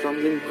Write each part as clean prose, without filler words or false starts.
something.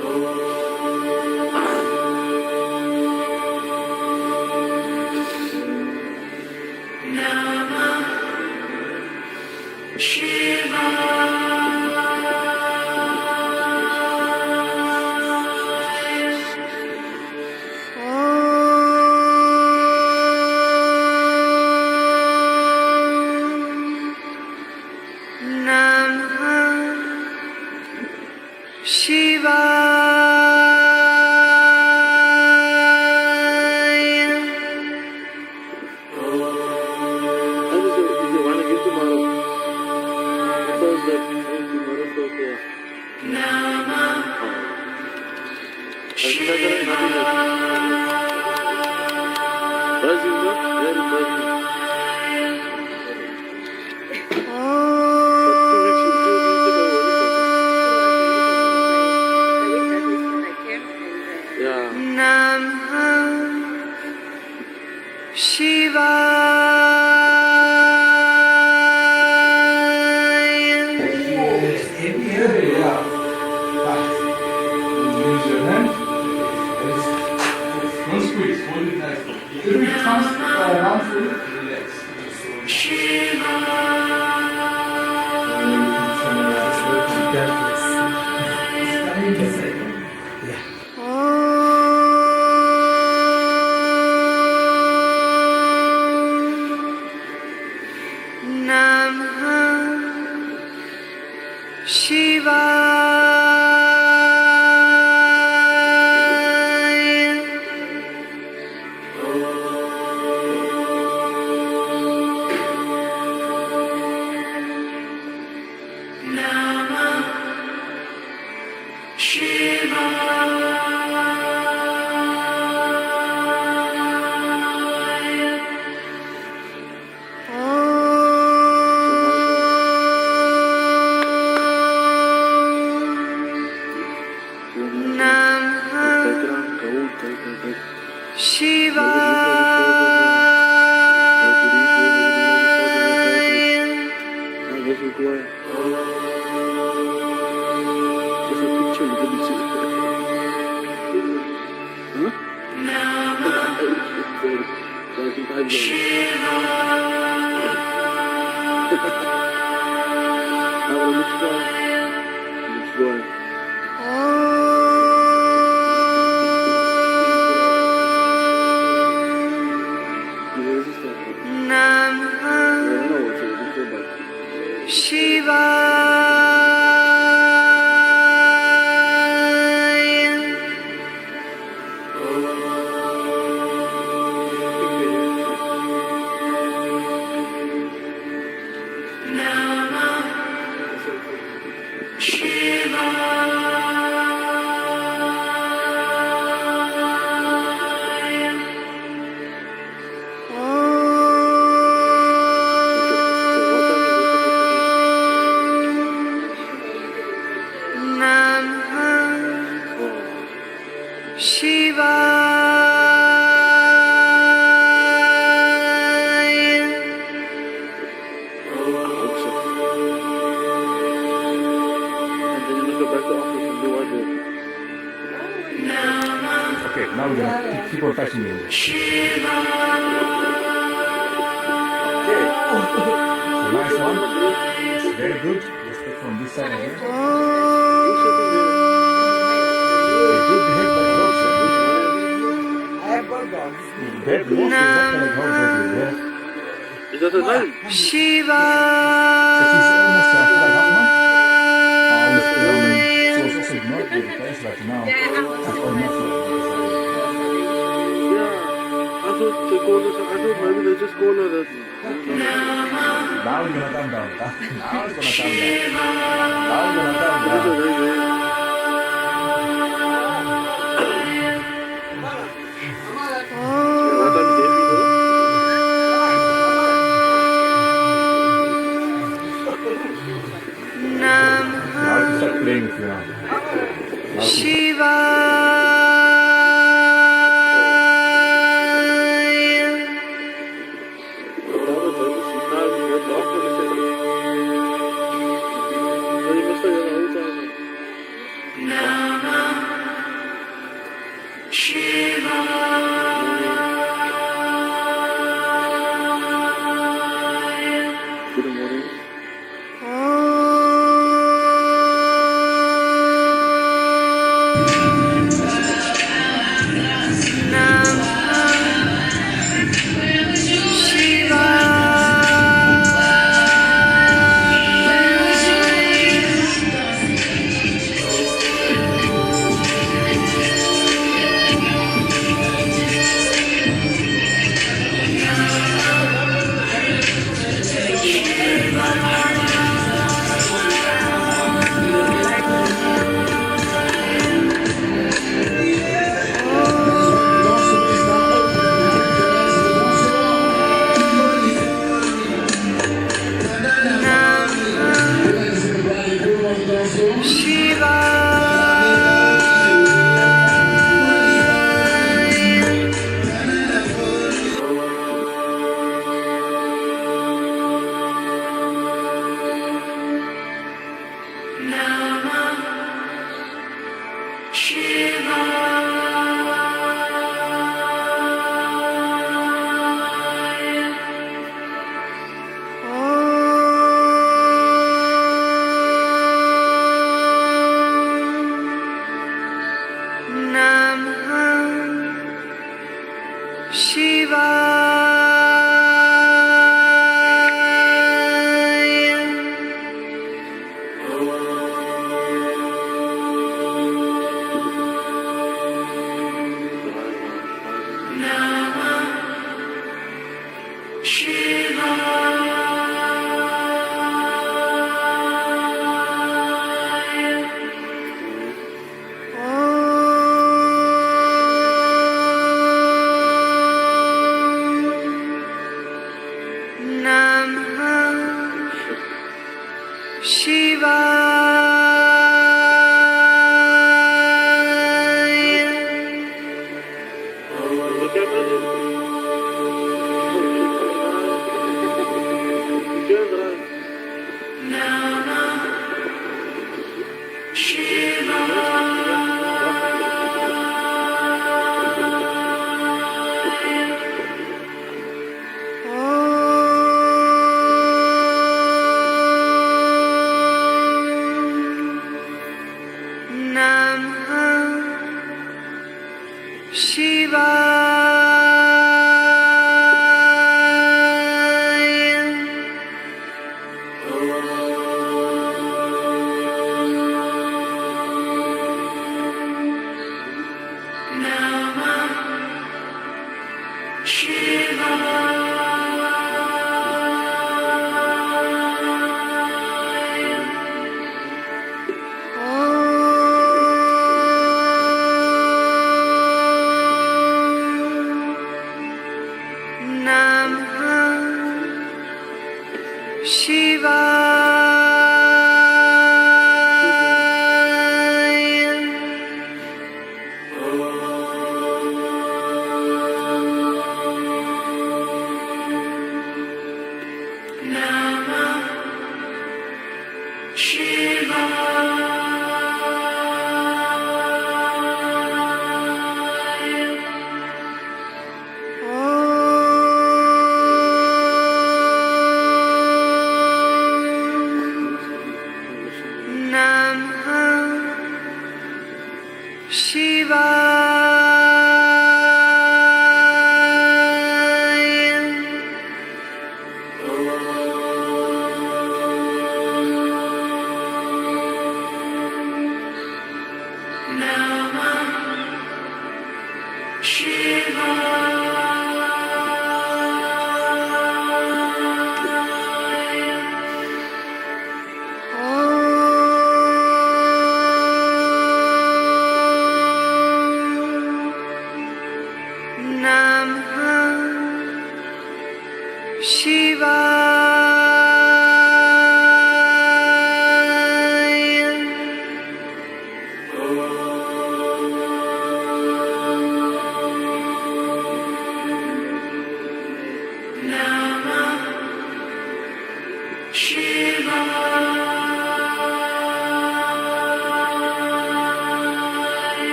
Nama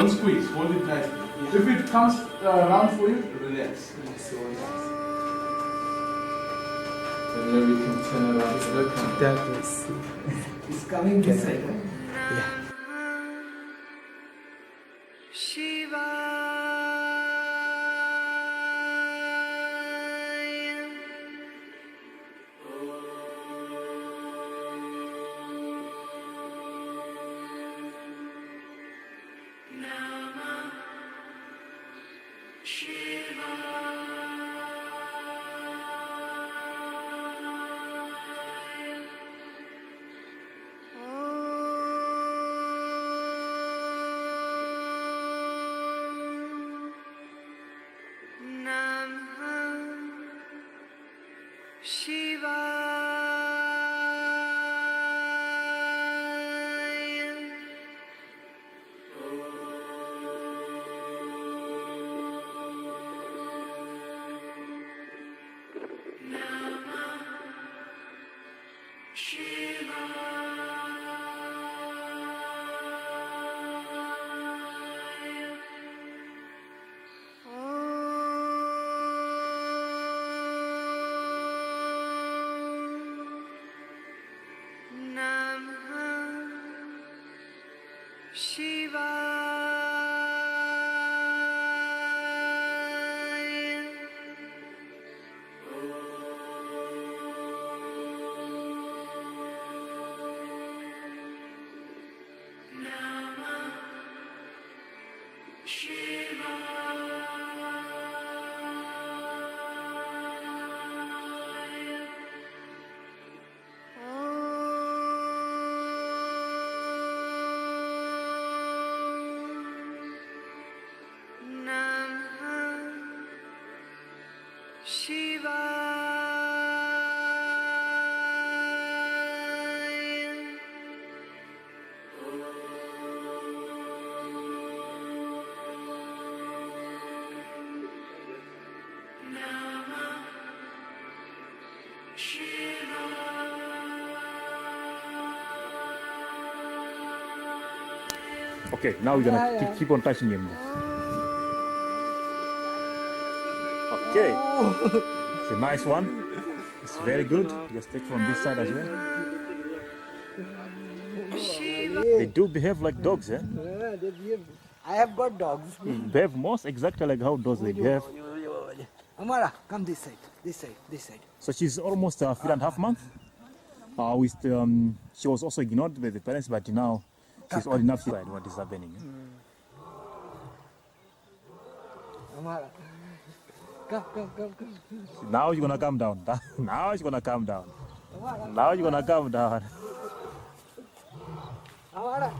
Don't squeeze, hold it tightly. If it comes around for you, relax. Then maybe we can turn around so that can. That was. It's coming this side. Yeah. Okay, now we're gonna keep on touching him. Okay, it's a nice one. It's very good. Just take from this side as well. They do behave like dogs, eh? Yeah, they behave. I have got dogs. Behave most exactly like how dogs they behave. Amara, come this side, this side, this side. So she's almost 3.5 months. She was also ignored by the parents, but now she's old enough to decide what is happening. Amara, come. Now you're gonna calm down. Now you're gonna calm down. Amara, Now you're gonna calm down. Amara,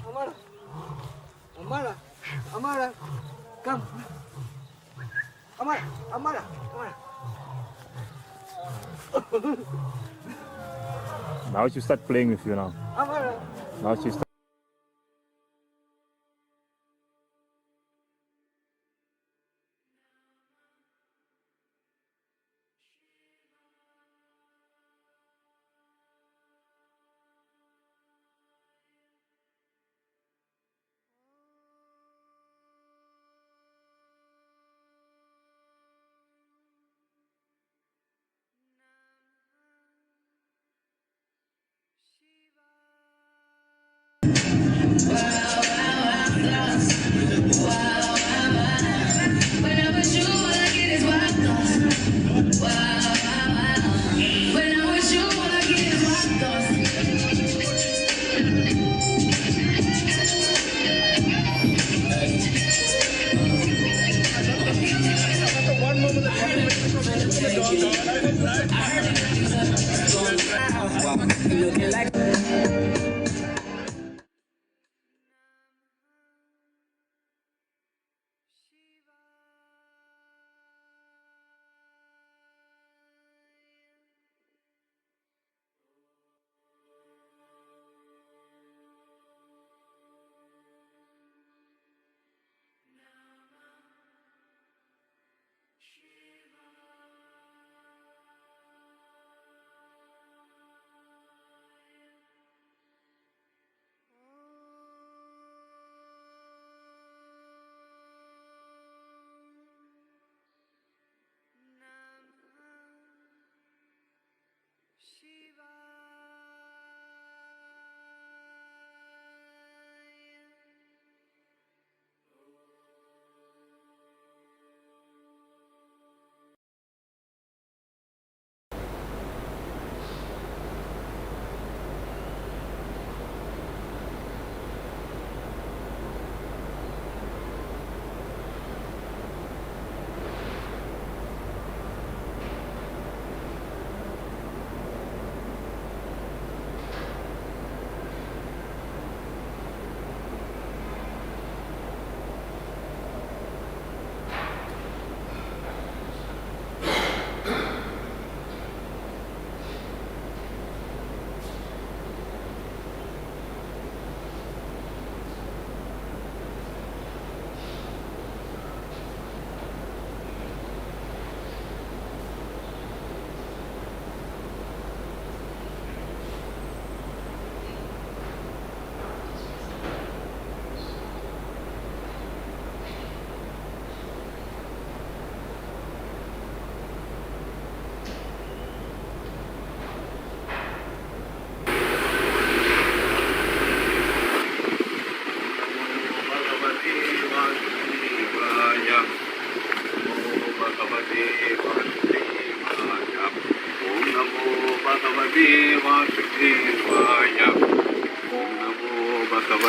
come. Amara. Now she start playing with you now. Amara. Now she start.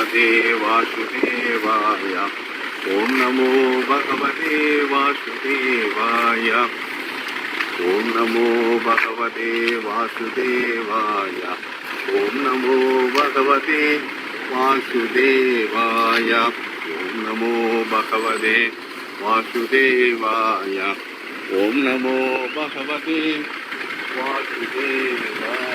ഭഗവതേ വാസുദേവായ. ഓം നമോ ഭഗവതേ വാസുദേവായ. ഓം നമോ ഭഗവതേ വാസുദേവായ. ഓം നമോ ഭഗവതേ വാസുദേവായ. ഓം നമോ ഭഗവതേ വാസുദേവായ. ഓം നമോ ഭഗവതേ വാസുദേവായ.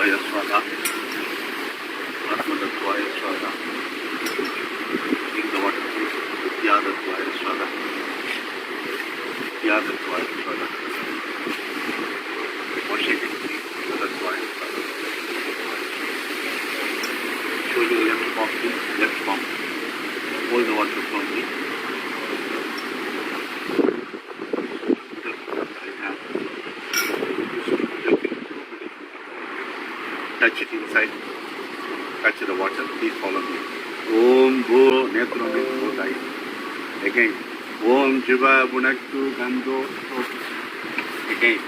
Atmatattvaaya Swaha. Atmatattvaaya Swaha. Drink the water, please. Vidyadattvaaya Swaha. Vidyadattvaaya Swaha. Washing it, please. Atmatattvaaya Swaha. Show your left palm, please. Left palm. Hold the water from me. Touch it inside. Touch the water. Please follow me. Om Bho Netram with both eyes. Again. Om Jiva Bunaktu Gandho. Again.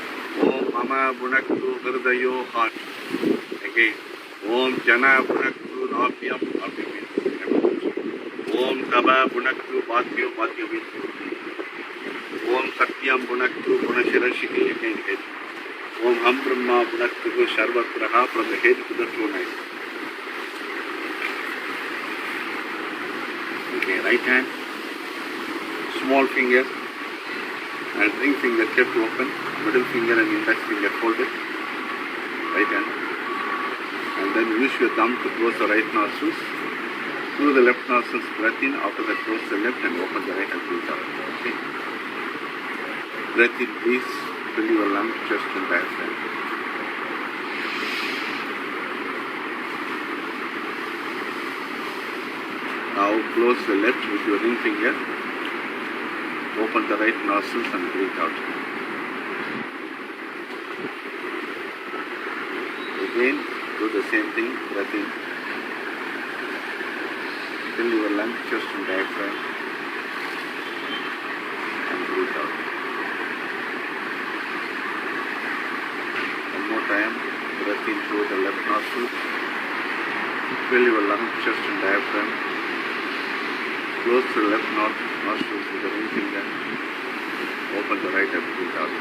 Om Mama Bunaktu Hirdayo heart. Again. Om Jana Bunaktu Rapyam Rapyam. Om Taba Bunaktu Bhatyo Bhatyo. Om Satyam Bunaktu Punashirashiki. Again. Om Ham Brahma Bunaktu Sharvatraha from the head to the toe knife. Okay, right hand, small finger and ring finger kept open, middle finger and index finger folded, right hand. And then use your thumb to close the right nostrils. Through the left nostrils, breath in, after that close the left and open the right and breathe out. Okay. Breath in, please. Fill your lung, chest and diaphragm. Now close the left with your ring finger. Open the right nostrils and breathe out. Again, do the same thing. Breath in. Fill your lung, chest and diaphragm. And breathe out. One more time. Breath in through the left nostril. Fill your lung, chest and diaphragm. Close the left nostrils with the ring finger. Open the right and breathe out.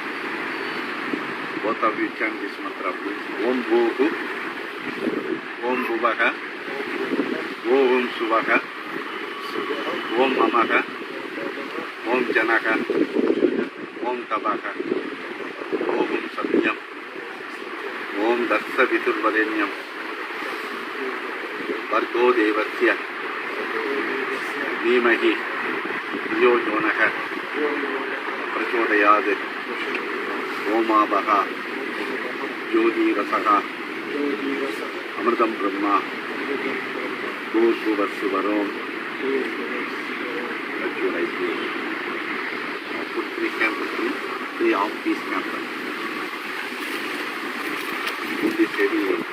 Both of you chant this mantra, please. Om Bhu, Om Bhuvaha, Om Suvaha, Om Mamaha, Om Janaka, Om Tabaka, Om Satyam, Om Datsa Viturvarenyam, Vargo Devasya, Nimahi, Yo Jonaka, Prachodayad, Oma Baha, Jodi Rasaha, Amardam Brahma, Bhursu Varom. Let your eyes close. Now put 3 candles, please. 3 off-piece candles. Put this heavy one.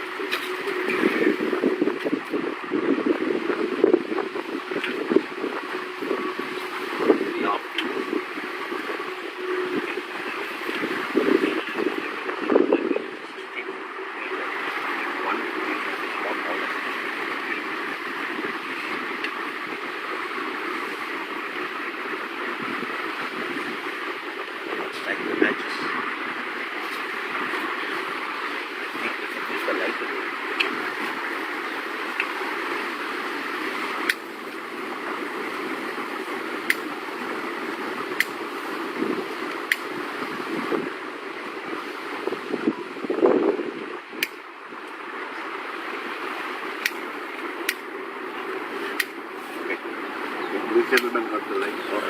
Gentlemen got the lights off.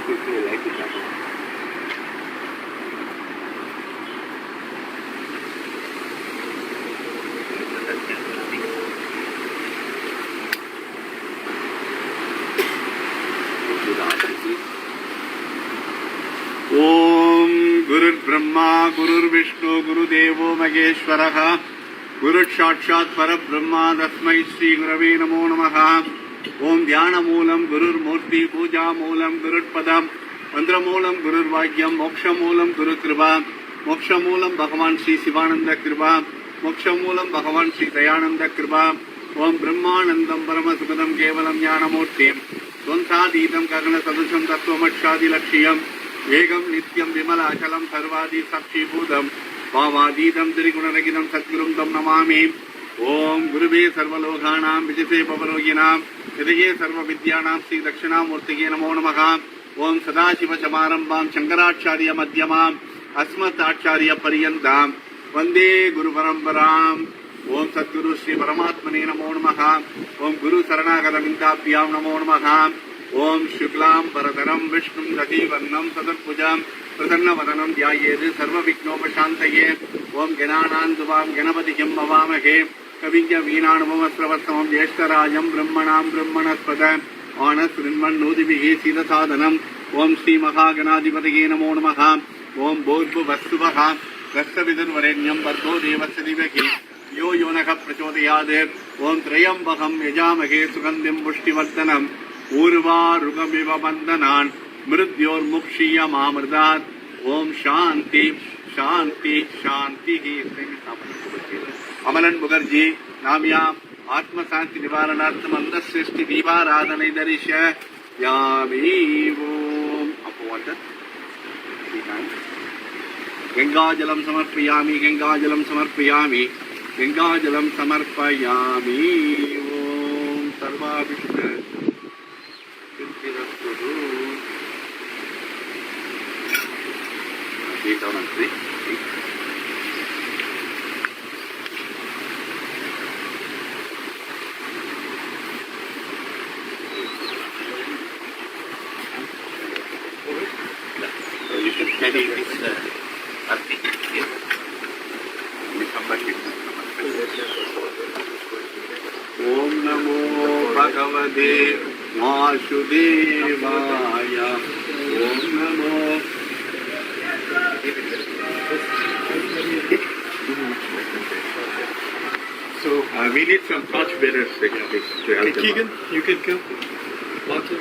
Quickly light it up. Om Gurur Brahma, Gurur Vishnu, Guru Devo Maheshwaraha. Guru Sakshat Parabrahma Tasmai Sri Gurave Namo Namaha. Om Dhyana Moolam Gurur Murti Puja Moolam Gurur Padam Mantra Moolam Gurur Vagyam Moksha Moolam Guru Kripa Moksha Moolam Bhagavan Sri Sivananda Kripa Moksha Moolam Bhagavan Sri Dayananda Kripa Om Brahmanandam Paramasukadam Kevalam Jnanamurti Svantadidam Gagana Sadusham Tattvamachadi Lakshiyam Vegam Nityam Vimala Achalam Sarvadi Sakshi Bhudam Pavadidam Trigunarakidam Satgurum Tam Namami Om Guruve Sarvalokhanam Vijase Pavaloginam Hridaye Sarva Vidyanam Sri Dakshinamurtige Namo Namaha ओम सदाशिवसमारंभां शंकराचार्य मध्यमाम् अस्मदाचार्य पर्यन्तां वंदे गुरु परंपराम् ओम सद्गुरु श्री परमात्मने नमो नमः ओम गुरु शरणागतमिन्दाभ्यां नमो नमः ओम शुक्लां वरदरं विष्णुं दधिवर्णं सदर्भुजं प्रसन्नवदनं ध्यायेत् सर्वविघ्नोपशान्तये ओम गणानान्त्वां गणपतिं भवामहे कविञ्च वीणानुपमस्रवस्तमं ज्येष्ठराजं ब्रह्मणां ब्रह्मणस्पद आनशृण्वन्नोदिभिः सीदसादनम् ओम श्री महागणाधिपतये नमो नमः ओम भूर्भुवस्सुवः तत्सवितुर्वरेण्यं भर्गो देवस्य धीमहि यो यो नः प्रचोदयात् ओम त्र्यम्बकं यजामहे सुगन्धिं पुष्टिवर्धनम् ऊर्वारुकमिव बन्धनान् मृत्योर्मुक्षीयमामृतात् ओम शांति शांति शांति अमलन मुखर्जी नाम्या आत्मशांति निवारणार्थम अंधश्रेष्ठी दीपाराधने दर्शयामि ओम अपवाद गंगाजलं समर्पयामि गंगाजलं समर्पयामि गंगाजलं समर्पयामि ओम सर्वाभिष्ट सिद्धिरस्तु मंत्री you should carry this arti here. We come back here. Om Namo Bhagavate Vasudevaya. Om Namo. So we need some torch bearers to help them. Keegan, you can come. Martin,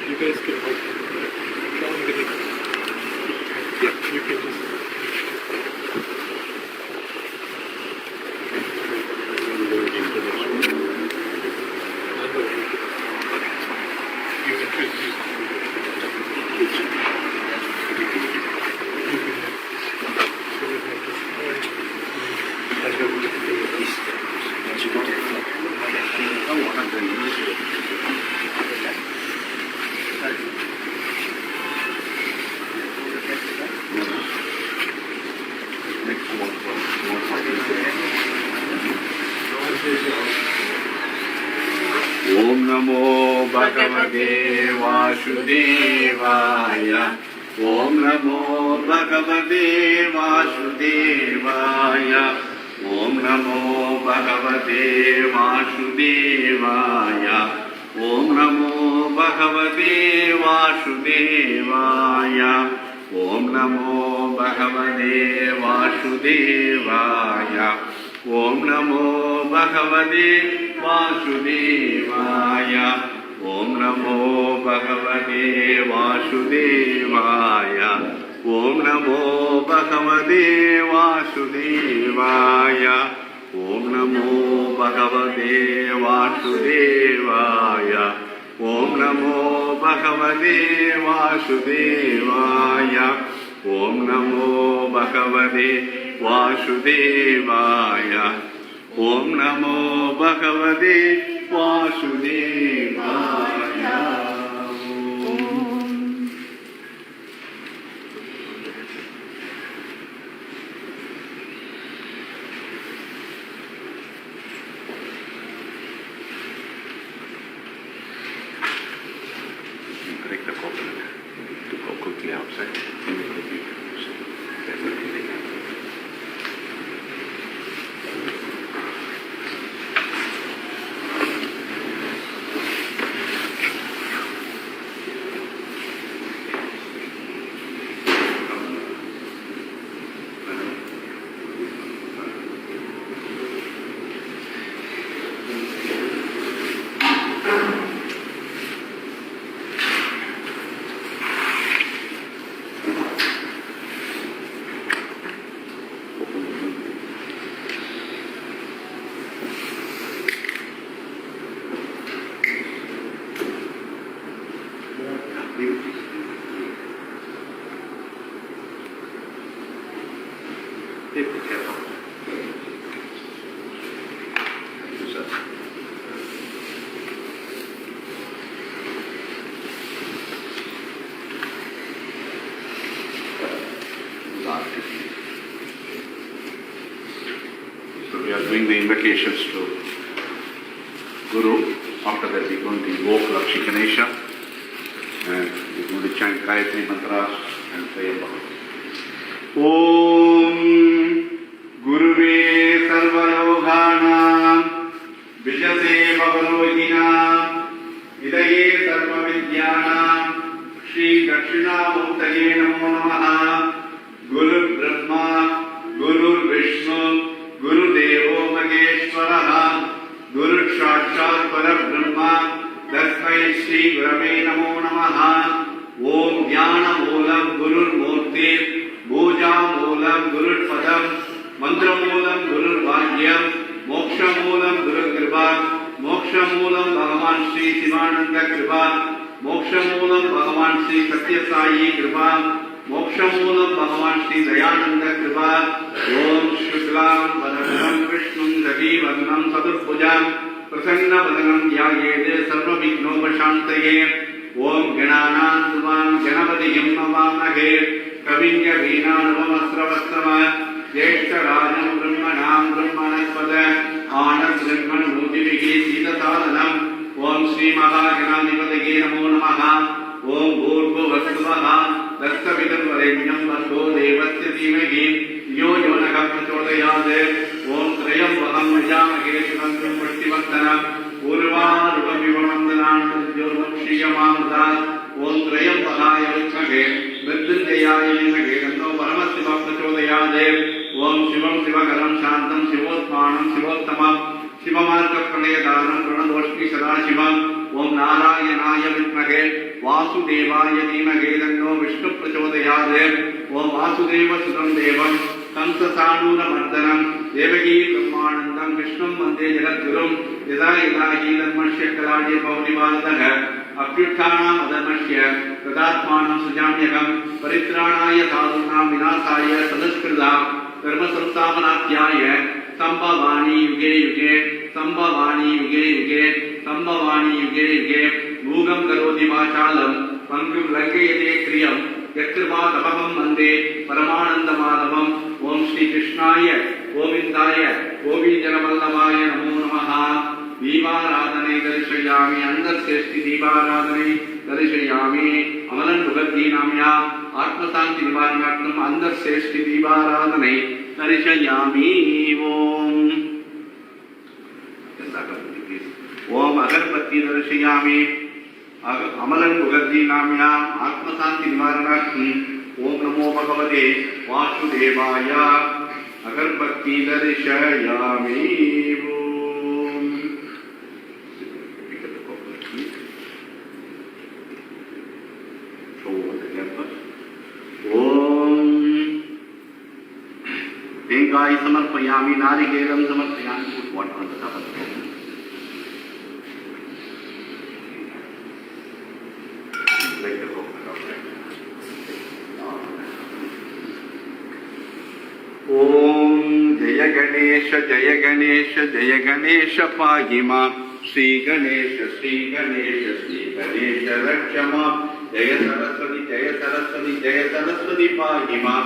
you guys can help. Yeah, you can just. You introduce. Om Namo Bhagavate Vasudevaya. Om Namo Bhagavate Vasudevaya. Om Namo Bhagavate Vasudevaya. Om Namo Bhagavate Vasudevaya. Om Namo Bhagavate Vasudevaya. Om Namo Bhagavate Vasudevaya. Om Namo Bhagavate Vasudevaya. Om Namo Bhagavate Vasudevaya. Om Namo Bhagavate Vasudevaya. Om Namo Bhagavate Vasudevaya. Om Namo Bhagavate Vasudevaya. Om Namo Bhagavate Vasudevaya. Break the coconut to go quickly outside. doing the invocations to Guru. After that, we're going to invoke Lakshmi Ganesha and we're going to chant Gayatri Mantras and Trayambaka. Om Guruve Sarvaloganam Vijase Bhavaroginam Idaye Sarvavidyanam Shri Dakshinamurtaye Namo Namaha. Guru Brahma Guru Vishnu Guru Devo Maheshwaraha Guru Sakshat Parabrahma Tasmai Shri Gurave Namo Namaha. Om Jnana Moolam Gurur Murti Puja Moolam Gurur Padam Mantra Moolam Gurur Vakyam Moksha Moolam Gurur Kripa Moksha Moolam Bhagavan Shri Sivananda Kripa Moksha Moolam Bhagavan Shri Satya Sai Kripa Moksha Moolam Bhagavan Shri Dayananda Kripa. Om Shuklam Vadanam Vishnum Javi Vadanam Sadurpujam Prasanna Vadanam Yayede Sarva Vighnopashantaye. Om Gananam Duman Ganavadiyam Navamahe Kavinya Veenanavamastravastava Jeshta Rajam Brahmanam Brahmanaspada Anand Brahman Mudivigi Sita Sadhanam. Om Sri Mahaganadipataye Namo Namaha. Om Bhurbhuvasvaha Dastavidam Varenyam Bhargo Devasya Dhimahi Yo Yonagam Prachodayade. Om Trayambakam Vajamahe Shivantam Pushtivantanam Urvanurvamivamandanam Jyormukshiyamamudam. Om Trayambakaya Vichmage Mrityunjayaya Dhimage Ganno Paramassiva Prachodayade. Om Shivam Shivakaram Shantam Shivotmanam Shivottamam Shivamarka Pranayadaram Pranadoshmi Sadashivam. Om Narayanaya Vidmage Vasudevaya Dhimage Ganno Vishnu Prachodayade. Om Vasudeva Sudam Devam Kamsasanura Mardanam Devagi Brahmanandam Vishnum Vande Jagadgurum Yada Yadahi Dharmashya Kalade Paunivadaha Apyutthanam Adharmashya Tadatmanam Sujamyakam Paritranaya Sadhunam Vinasaya Sadaskridam Dharma Samstapanatyaya Sambhavani Yuge Yuge Sambhavani Yuge Yuge Sambhavani Yuge Yuge Bhugam Karodi Vachalam Pangum Lankayate Kriyam Yakriva Tapam Mande Paramananda Madhavam. Om Shri Krishnaya Govindaya Govindjanavallabhaya Namo Namaha. Deevaradhane Darishayami Andarseshti Deevaradhane Darishayami Amlan Mukherjee Namya Atmasanti Nivarnattam Andarseshti Deevaradhane Darishayami. Om Agarbatti Darishayami Amlan Mukherjee Namya Atmasanti Nivarnattam. Om Namo Bhagavate Vasudevaya Agarbatti Darishayami. Om Tengai Samarpayami Narigeram Samarpayami. Put water on the top of the bowl. Like the coconut outside. Om Jaya Ganesha Jaya Ganesha Jaya Ganesha Pahima Shri Ganesha Shri Ganesha Shri Ganesha Rakshama Jaya Saraswati Jaya Saraswati Jaya Saraswati Pahima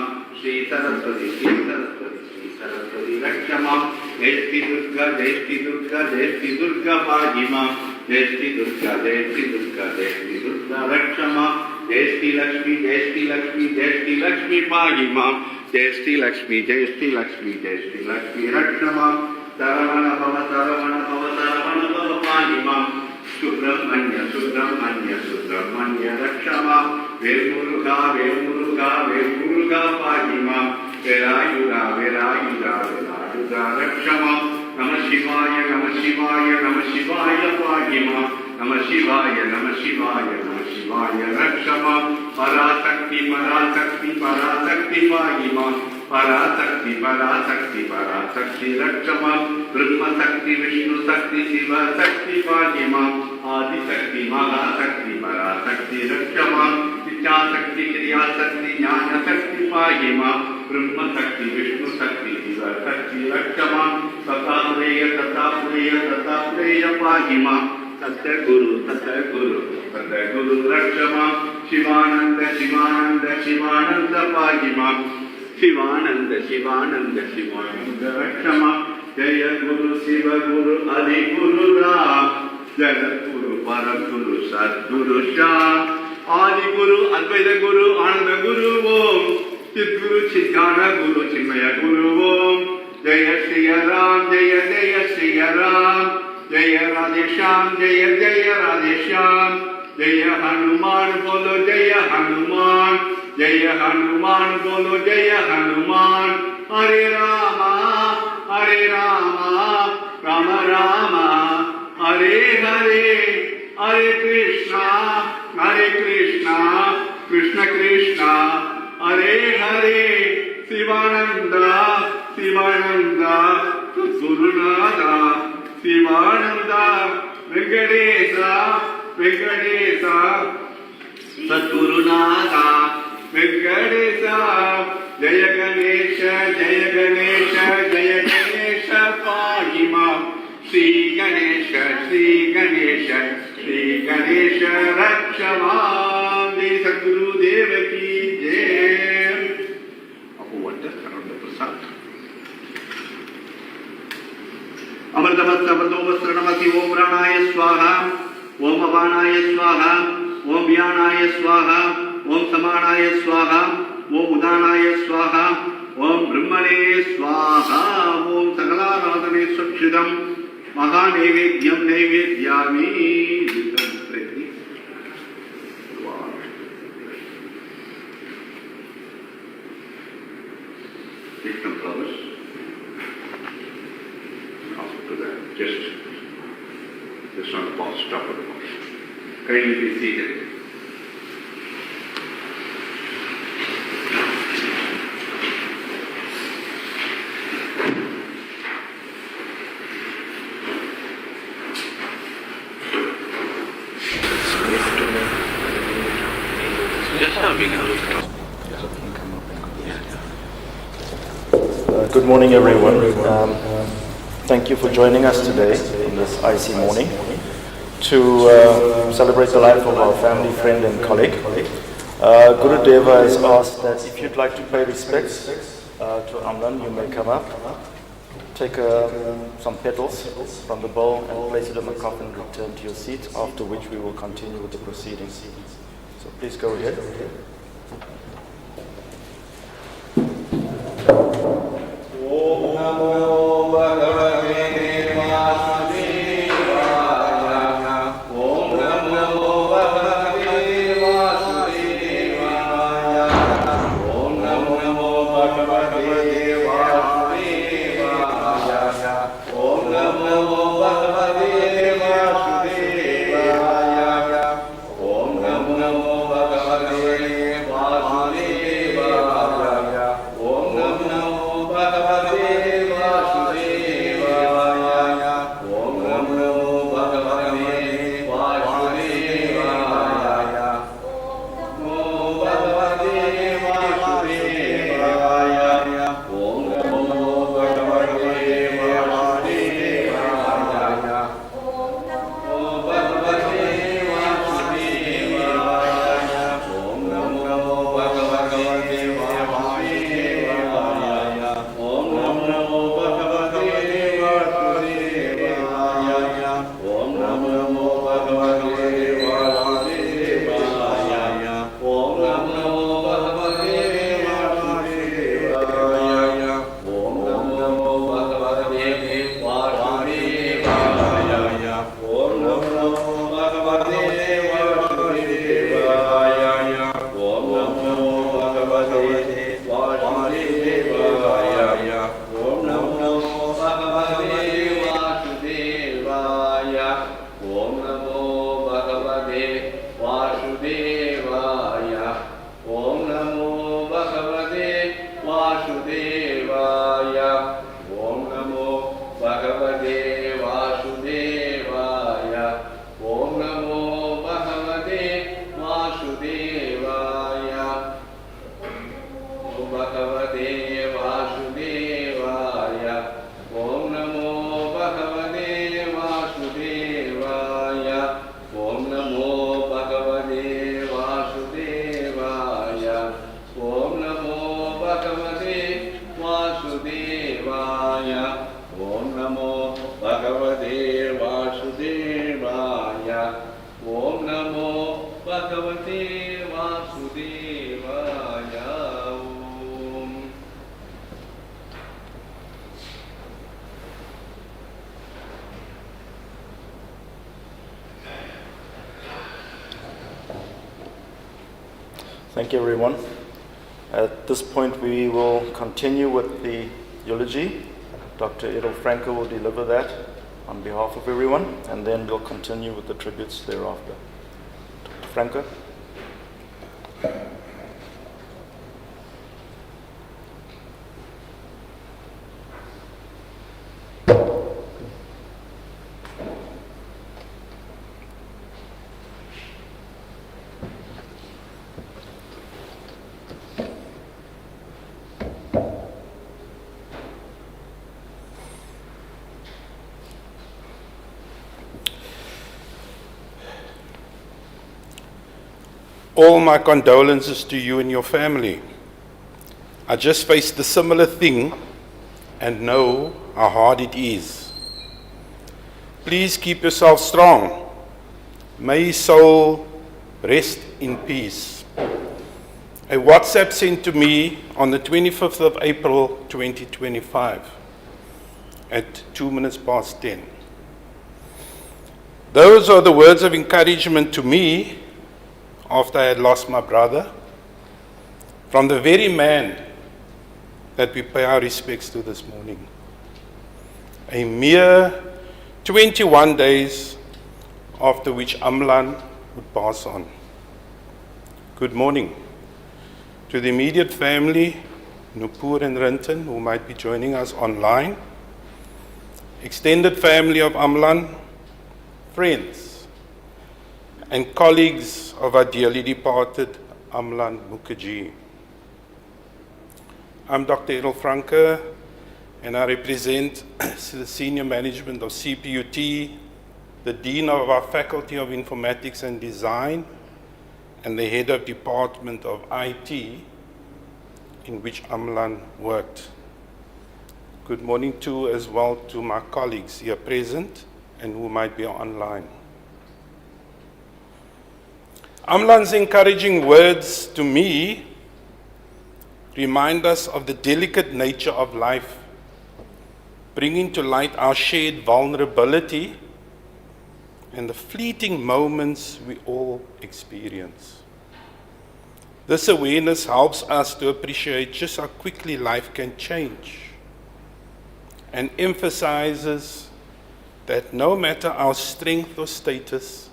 Shri Saraswati Shri Saraswati Shri Saraswati Rakshama Jayasti Durga Jayasti Durga Jayasti Durga Pahima Jayasti Durga Jayasti Durga Jayasti Durga Rakshama Jayasti Lakshmi Jayasti Lakshmi Jayasti Lakshmi Pahima Jayasti Lakshmi Jayasti Lakshmi Jayasti Lakshmi Rakshama Saravana Bhava Saravana Bhava Saravana Bhava Pahima Subramanya Subramanya Subramanya Rakshama Velmuruga Velmuruga Velmuruga Pahima Velayuga Velayuga Velayuga Rakshama Namah Shivaya Namah Shivaya Namah Shivaya Pahima Namah Shivaya Namah Shivaya Namah Shivaya Rakshama Parasakti Parasakti Parasakti Pahima Parasakti Parasakti Parasakti Rakshama Brahma Sakti Vishnu Sakti Shiva Sakti Pahima Adi Sakti Mahasakti Parasakti Rakshama Vichya Sakti Kriya Sakti Jnana Sakti Pahima Brahma Sakti Vishnu Sakti Shiva Sakti Rakshama Tatapureya Tatapureya Tatapureya Pahima Satya Guru Rakshama Shivananda Shivananda Shivananda Pahima Shivananda Shivananda Shivananda Rakshama जय गुरु शिव गुरु आदि गुरु राम जगत गुरु परम गुरु सद्गुरु श्याम आदि गुरु अद्वैत गुरु आनंद गुरु ओम चित गुरु चित्कान गुरु चिन्मय गुरु ओम जय श्री राम जय जय श्री राम जय राधे श्याम जय जय राधे श्याम जय हनुमान बोलो जय हनुमान बोलो जय हनुमान हरे रामा राम राम हरे हरे हरे कृष्णा कृष्ण कृष्ण हरे हरे शिवानंद गुरुनाथ शिवानंद वेंकटेश सद्गुरुनाथ वेंकटेश जय गणेश पाहि मां श्री गणेश रक्ष मां जय सद्गुरुदेव की जय अपोवंत करण प्रसाद अमृतमस्तमृतोपस्रणमसि ओम प्राणाय स्वाहा ओम अपानाय स्वाहा ओम व्यानाय स्वाहा ओम समानाय स्वाहा ओम उदानाय स्वाहा ओम ब्रह्मणे स्वाहा ओम सकलाराधने सुक्षितम महानैवेद्यम नैवेद्यामि Take some flowers. After that, just on the box, top of the box. Kindly be seated. Good morning, everyone. Thank you for joining us today in this icy morning to celebrate the life of our family, friend and colleague. Guru Deva has asked that if you'd like to pay respects to Amlan, you may come up, take some petals from the bowl and place it on the coffin and return to your seat, after which we will continue with the proceedings. So please go ahead. वासुदेवाय ओम। Thank you, everyone. At this point, we will continue with the eulogy. Dr. Edel Franco will deliver that on behalf of everyone, and then we'll continue with the tributes thereafter. Dr. Franco. All my condolences to you and your family. I just faced a similar thing and know how hard it is. Please keep yourself strong. May his soul rest in peace. A WhatsApp sent to me on the 25th of April 2025 at 10:02. Those are the words of encouragement to me after I had lost my brother, from the very man that we pay our respects to this morning. A mere 21 days after which Amlan would pass on. Good morning to the immediate family, Nupur and Renton, who might be joining us online, extended family of Amlan, friends, and colleagues of our dearly departed Amlan Mukherjee. I'm Dr. Edel Franco, and I represent the senior management of CPUT, the Dean of our Faculty of Informatics and Design, and the Head of Department of IT, in which Amlan worked. Good morning too as well to my colleagues here present and who might be online. Amlan's encouraging words to me remind us of the delicate nature of life, bringing to light our shared vulnerability and the fleeting moments we all experience. This awareness helps us to appreciate just how quickly life can change and emphasizes that no matter our strength or status,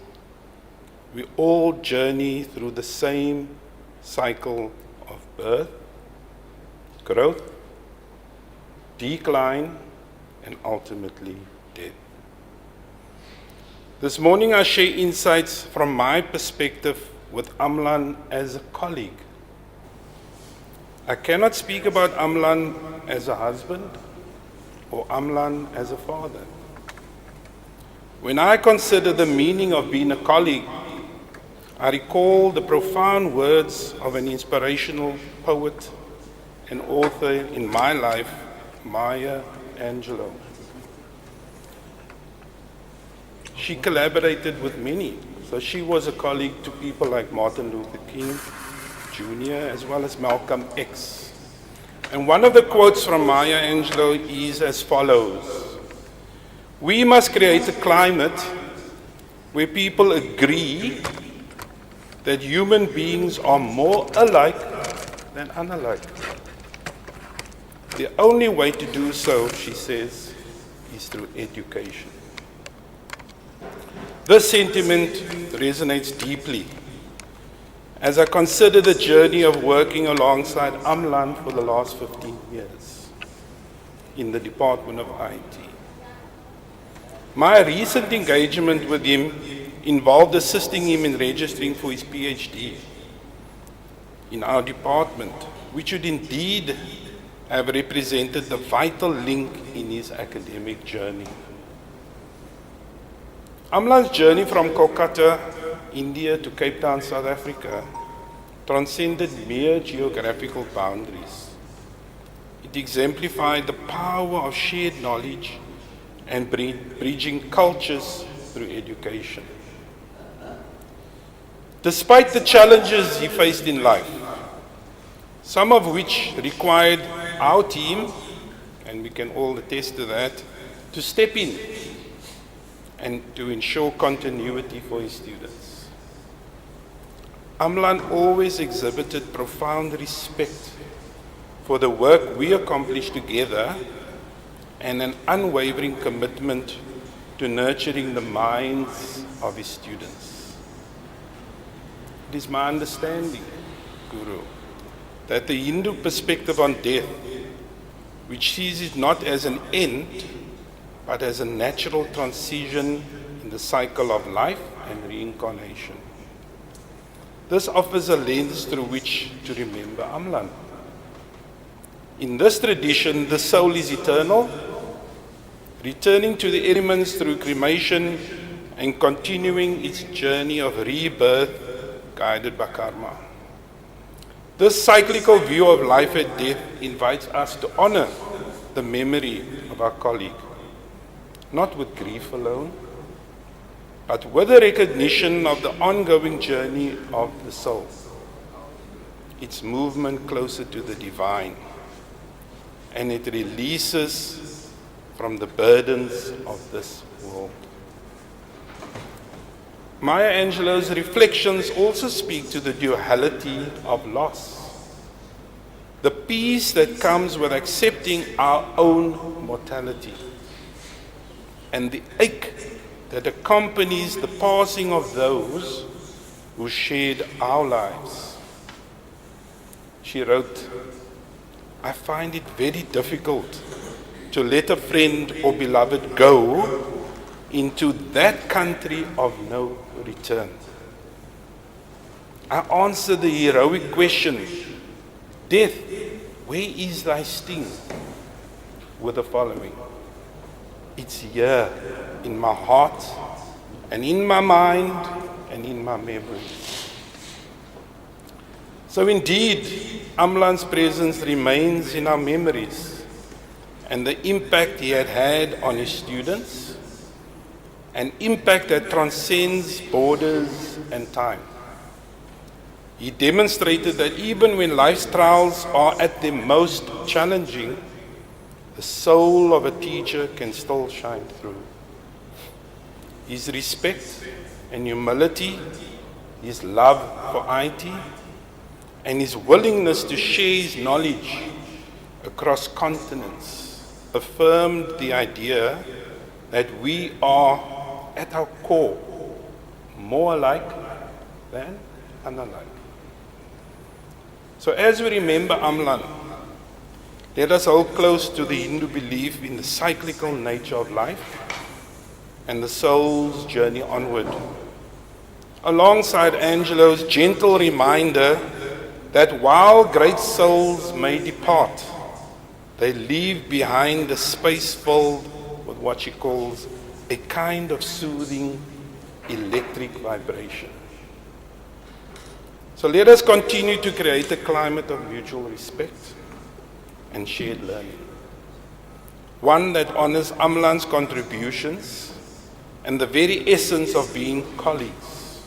we all journey through the same cycle of birth, growth, decline, and ultimately death. This morning I share insights from my perspective with Amlan as a colleague. I cannot speak about Amlan as a husband or Amlan as a father. When I consider the meaning of being a colleague, I recall the profound words of an inspirational poet and author in my life, Maya Angelou. She collaborated with many, so she was a colleague to people like Martin Luther King Jr. as well as Malcolm X. And one of the quotes from Maya Angelou is as follows: "We must create a climate where people agree that human beings are more alike than unalike. The only way to do so," she says, "is through education." This sentiment resonates deeply as I consider the journey of working alongside Amlan for the last 15 years in the Department of IT. My recent engagement with him involved assisting him in registering for his PhD in our department, which would indeed have represented the vital link in his academic journey. Amlan's journey from Kolkata, India to Cape Town, South Africa transcended mere geographical boundaries. It exemplified the power of shared knowledge and bridging cultures through education. Despite the challenges he faced in life, some of which required our team, and we can all attest to that, to step in and to ensure continuity for his students. Amlan always exhibited profound respect for the work we accomplish together and an unwavering commitment to nurturing the minds of his students. It is my understanding, Guru, that the Hindu perspective on death, which sees it not as an end, but as a natural transition in the cycle of life and reincarnation. This offers a lens through which to remember Amlan. In this tradition, the soul is eternal, returning to the elements through cremation and continuing its journey of rebirth guided by karma. This cyclical view of life and death invites us to honor the memory of our colleague, not with grief alone, but with a recognition of the ongoing journey of the soul, its movement closer to the divine, and it releases from the burdens of this world. Maya Angelou's reflections also speak to the duality of loss, the peace that comes with accepting our own mortality, and the ache that accompanies the passing of those who shared our lives. She wrote, "I find it very difficult to let a friend or beloved go into that country of no return. I answer the heroic question, 'Death, where is thy sting?' with the following: it's here in my heart and in my mind and in my memory." So indeed, Amlan's presence remains in our memories, and the impact he had on his students, an impact that transcends borders and time. He demonstrated that even when life's trials are at their most challenging, the soul of a teacher can still shine through. His respect and humility, his love for IT, and his willingness to share his knowledge across continents affirmed the idea that we are, at our core, more alike than unalike. So as we remember Amlan, let us hold close to the Hindu belief in the cyclical nature of life and the soul's journey onward, alongside Angelou's gentle reminder that while great souls may depart, they leave behind a space filled with what she calls a kind of soothing electric vibration. So let us continue to create a climate of mutual respect and shared learning, one that honors Amlan's contributions and the very essence of being colleagues,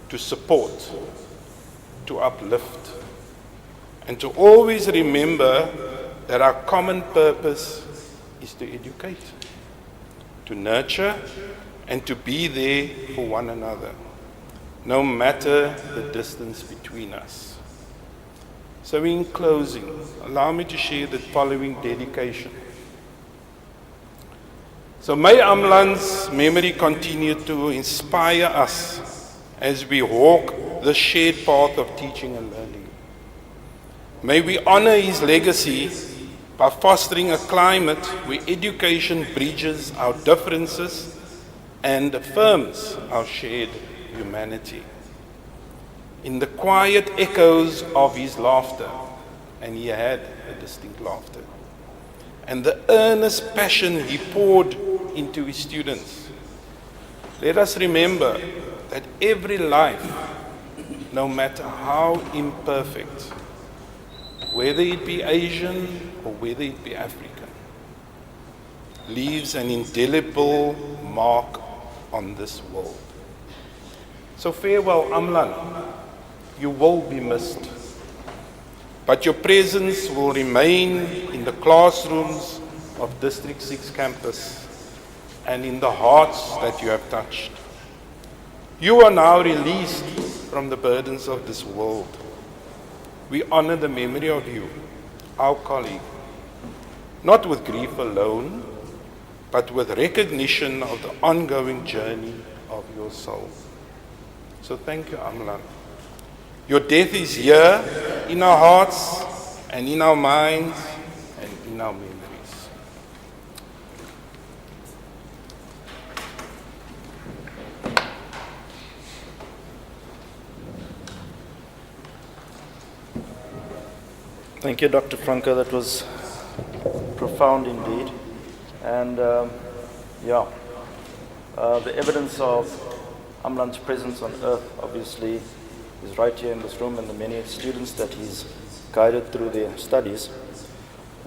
to support, to uplift, and to always remember that our common purpose is to educate, to nurture, and to be there for one another, no matter the distance between us. So in closing, allow me to share the following dedication. So may Amlan's memory continue to inspire us as we walk the shared path of teaching and learning. May we honor his legacy by fostering a climate where education bridges our differences and affirms our shared humanity. In the quiet echoes of his laughter, and he had a distinct laughter, and the earnest passion he poured into his students, let us remember that every life, no matter how imperfect, whether it be Asian or whether it be African, leaves an indelible mark on this world. So farewell, Amlan. You will be missed. But your presence will remain in the classrooms of District 6 campus and in the hearts that you have touched. You are now released from the burdens of this world. We honor the memory of you, our colleague, not with grief alone, but with recognition of the ongoing journey of your soul. So thank you, Amlan. Your death is here in our hearts and in our minds and in our memories. Thank you, Dr. Franco. That was profound indeed. And the evidence of Amlan's presence on earth obviously is right here in this room, and the many students that he's guided through their studies.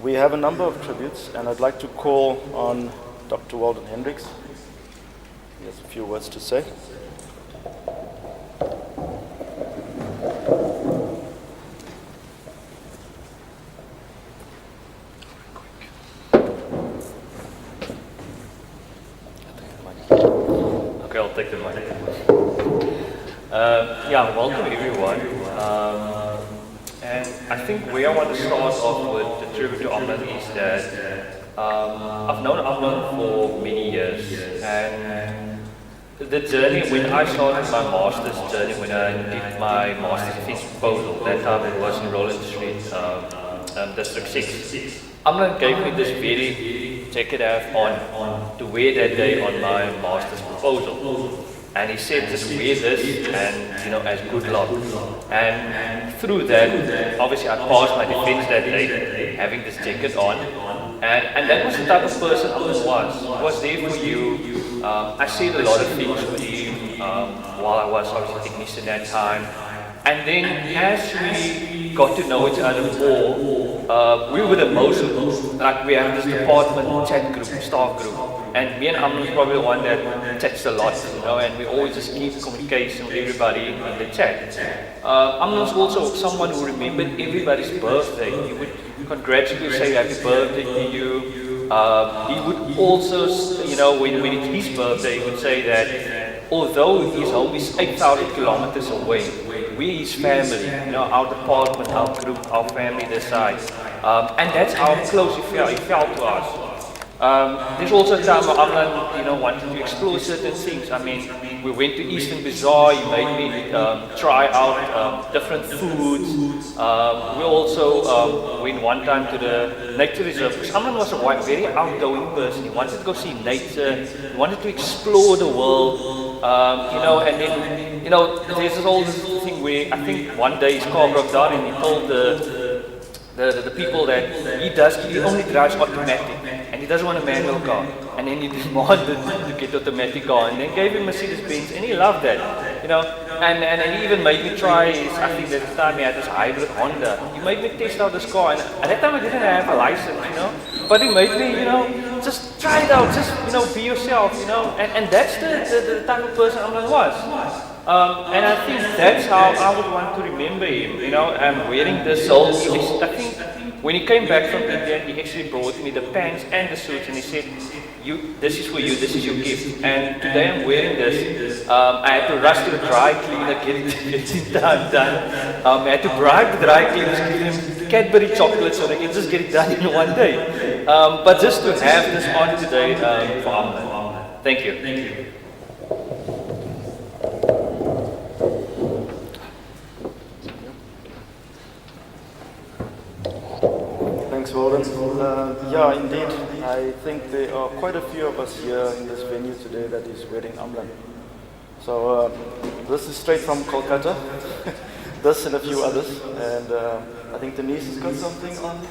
We have a number of tributes, and I'd like to call on Dr. Walden Hendricks. He has a few words to say. Okay, I'll take the mic. Welcome everyone. And I think where I want to start off with the tribute to Amlan is that I've known Amlan for many years, and the journey when I started my master's journey, when I did my master's thesis proposal, that time it was in Roland Street, District 6. Amlan gave me this very jacket I have on to wear that day on my master's proposal. And he said, just wear this and, as good luck. And through that, obviously I passed my defense that day, having this jacket on. And that was the type of person Amlan was. He was there for you. I said a lot of things with him while I was obviously technician that time. And then as we got to know each other more, we were the most, like we have this department chat group, staff group. And me and Amlan is probably the one that chats a lot, and we always just keep communication with everybody in the chat. Amlan was also someone who remembered everybody's birthday. He would congratulate you, say happy birthday to you. He would also, when it's his birthday, he would say that although his home is 8,000 kilometers away, we his family, our department, our group, our family this side. And that's how close he felt to us. There's also a time where Amlan, wanted to explore certain things. I mean, we went to Eastern Bazaar. He made me try out different foods. We also went one time to the nature reserve. Because Amlan was a very outgoing person. He wanted to go see nature. He wanted to explore the world. And then, there's this whole thing where I think one day his car broke down and he told the people that he only drives automatic and he doesn't want a manual car. And then he demanded to get automatic car and then gave him Mercedes-Benz and he loved that, and he even made me try I think at the time he had this hybrid Honda. He made me test out this car, and at that time I didn't have a license, but he made me, just try it out, just, be yourself, and that's the type of person Amlan was. And I think that's how I would want to remember him, I'm wearing this whole, I think when he came back from India, he actually brought me the pants and the suits and he said, this is for you, this is your gift. And today I'm wearing this. I had to rush to the dry cleaner, get it done. I had to bribe the dry cleaners, give them Cadbury chocolates so they can just get it done in one day. But just to have this on today for Amlan. Thank you. Thanks, Walden. Indeed, I think there are quite a few of us here in this venue today that is wearing Amlan. So this is straight from Kolkata, this and a few others, and I think Denise has got something on,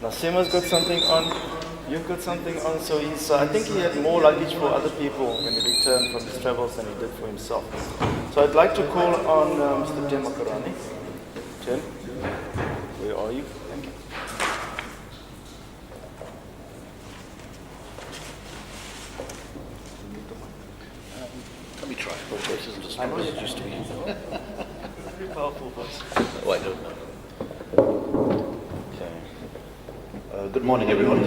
Nasima's got something on, you've got something on, so I think he had more luggage for other people when he returned from his travels than he did for himself. So I'd like to call on Mr. Tim Makarani. Tim, where are you? Thank you. Let me try. Both places. strong as it used to be. Very powerful voice. Oh, I don't know. Okay. Good morning, everyone.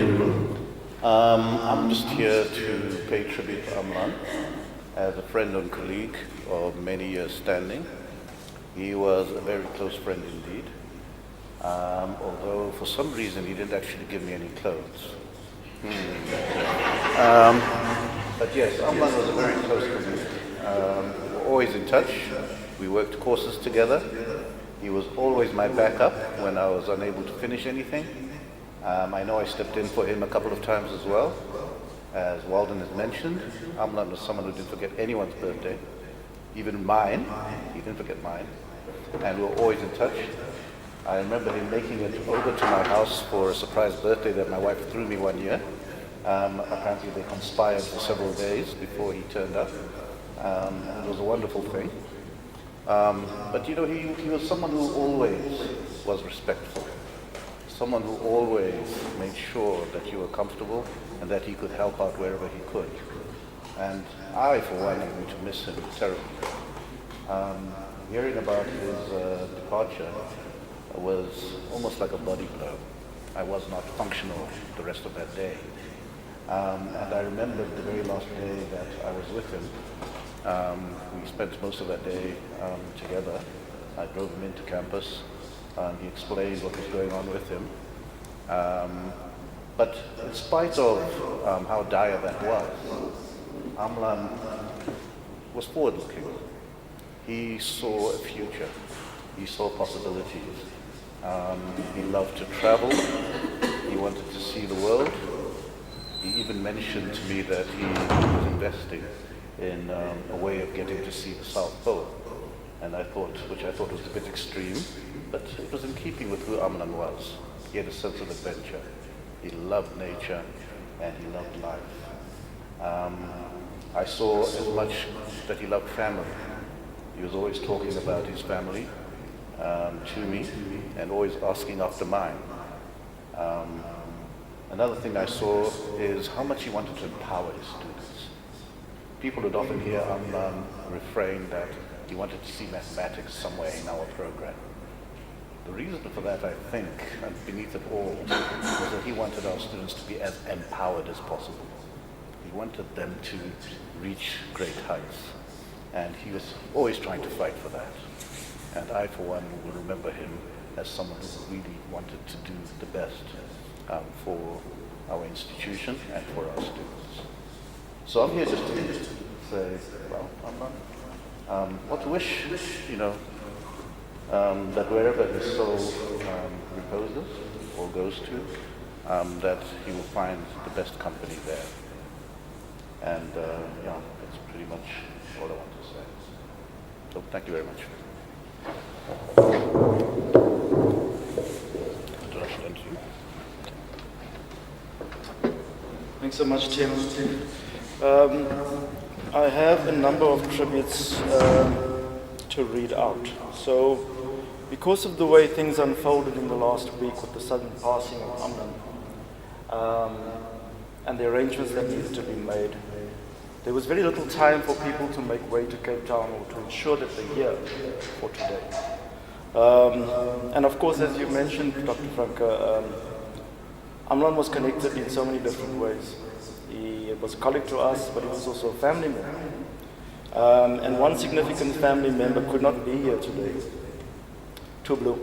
I'm just here to pay tribute to Amlan as a friend and colleague of many years standing. He was a very close friend indeed, although for some reason he didn't actually give me any clothes. But yes, Amlan was a very close colleague. We were always in touch. We worked courses together. He was always my backup when I was unable to finish anything. I know I stepped in for him a couple of times as well. As Walden has mentioned, Amlan was someone who didn't forget anyone's birthday, even mine. He didn't forget mine. And we were always in touch. I remember him making it over to my house for a surprise birthday that my wife threw me one year. Apparently they conspired for several days before he turned up. It was a wonderful thing. But you know, he was someone who always was respectful. Someone who always made sure that you were comfortable and that he could help out wherever he could. And I, for one, am going to miss him terribly. Hearing about his departure was almost like a body blow. I was not functional the rest of that day. And I remember the very last day that I was with him. We spent most of that day together. I drove him into campus. He explained what was going on with him. But in spite of how dire that was, Amlan was forward-looking. He saw a future. He saw possibilities. He loved to travel. He wanted to see the world. He even mentioned to me that he was investing in a way of getting to see the South Pole. And which I thought was a bit extreme, but it was in keeping with who Amlan was. He had a sense of adventure. He loved nature and he loved life. I saw as much that he loved family. He was always talking about his family to me and always asking after mine. Another thing I saw is how much he wanted to empower his students. People would often hear Amlan refrain that he wanted to see mathematics somewhere in our program. The reason for that, I think, and beneath it all, was that he wanted our students to be as empowered as possible. He wanted them to reach great heights. And he was always trying to fight for that. And I, for one, will remember him as someone who really wanted to do the best for our institution and for our students. So I'm here just to say, well, Amlan, what to wish, you know, that wherever his soul reposes or goes to, that he will find the best company there. And yeah, that's pretty much all I want to say. So thank you very much. Thanks so much, Tim. I have a number of tributes to read out. So, because of the way things unfolded in the last week with the sudden passing of Amlan and the arrangements that needed to be made, there was very little time for people to make way to Cape Town or to ensure that they're here for today. And of course, as you mentioned, Dr. Franco, Amlan was connected in so many different ways. He was a colleague to us, but he was also a family member. And one significant family member could not be here today. Tublu.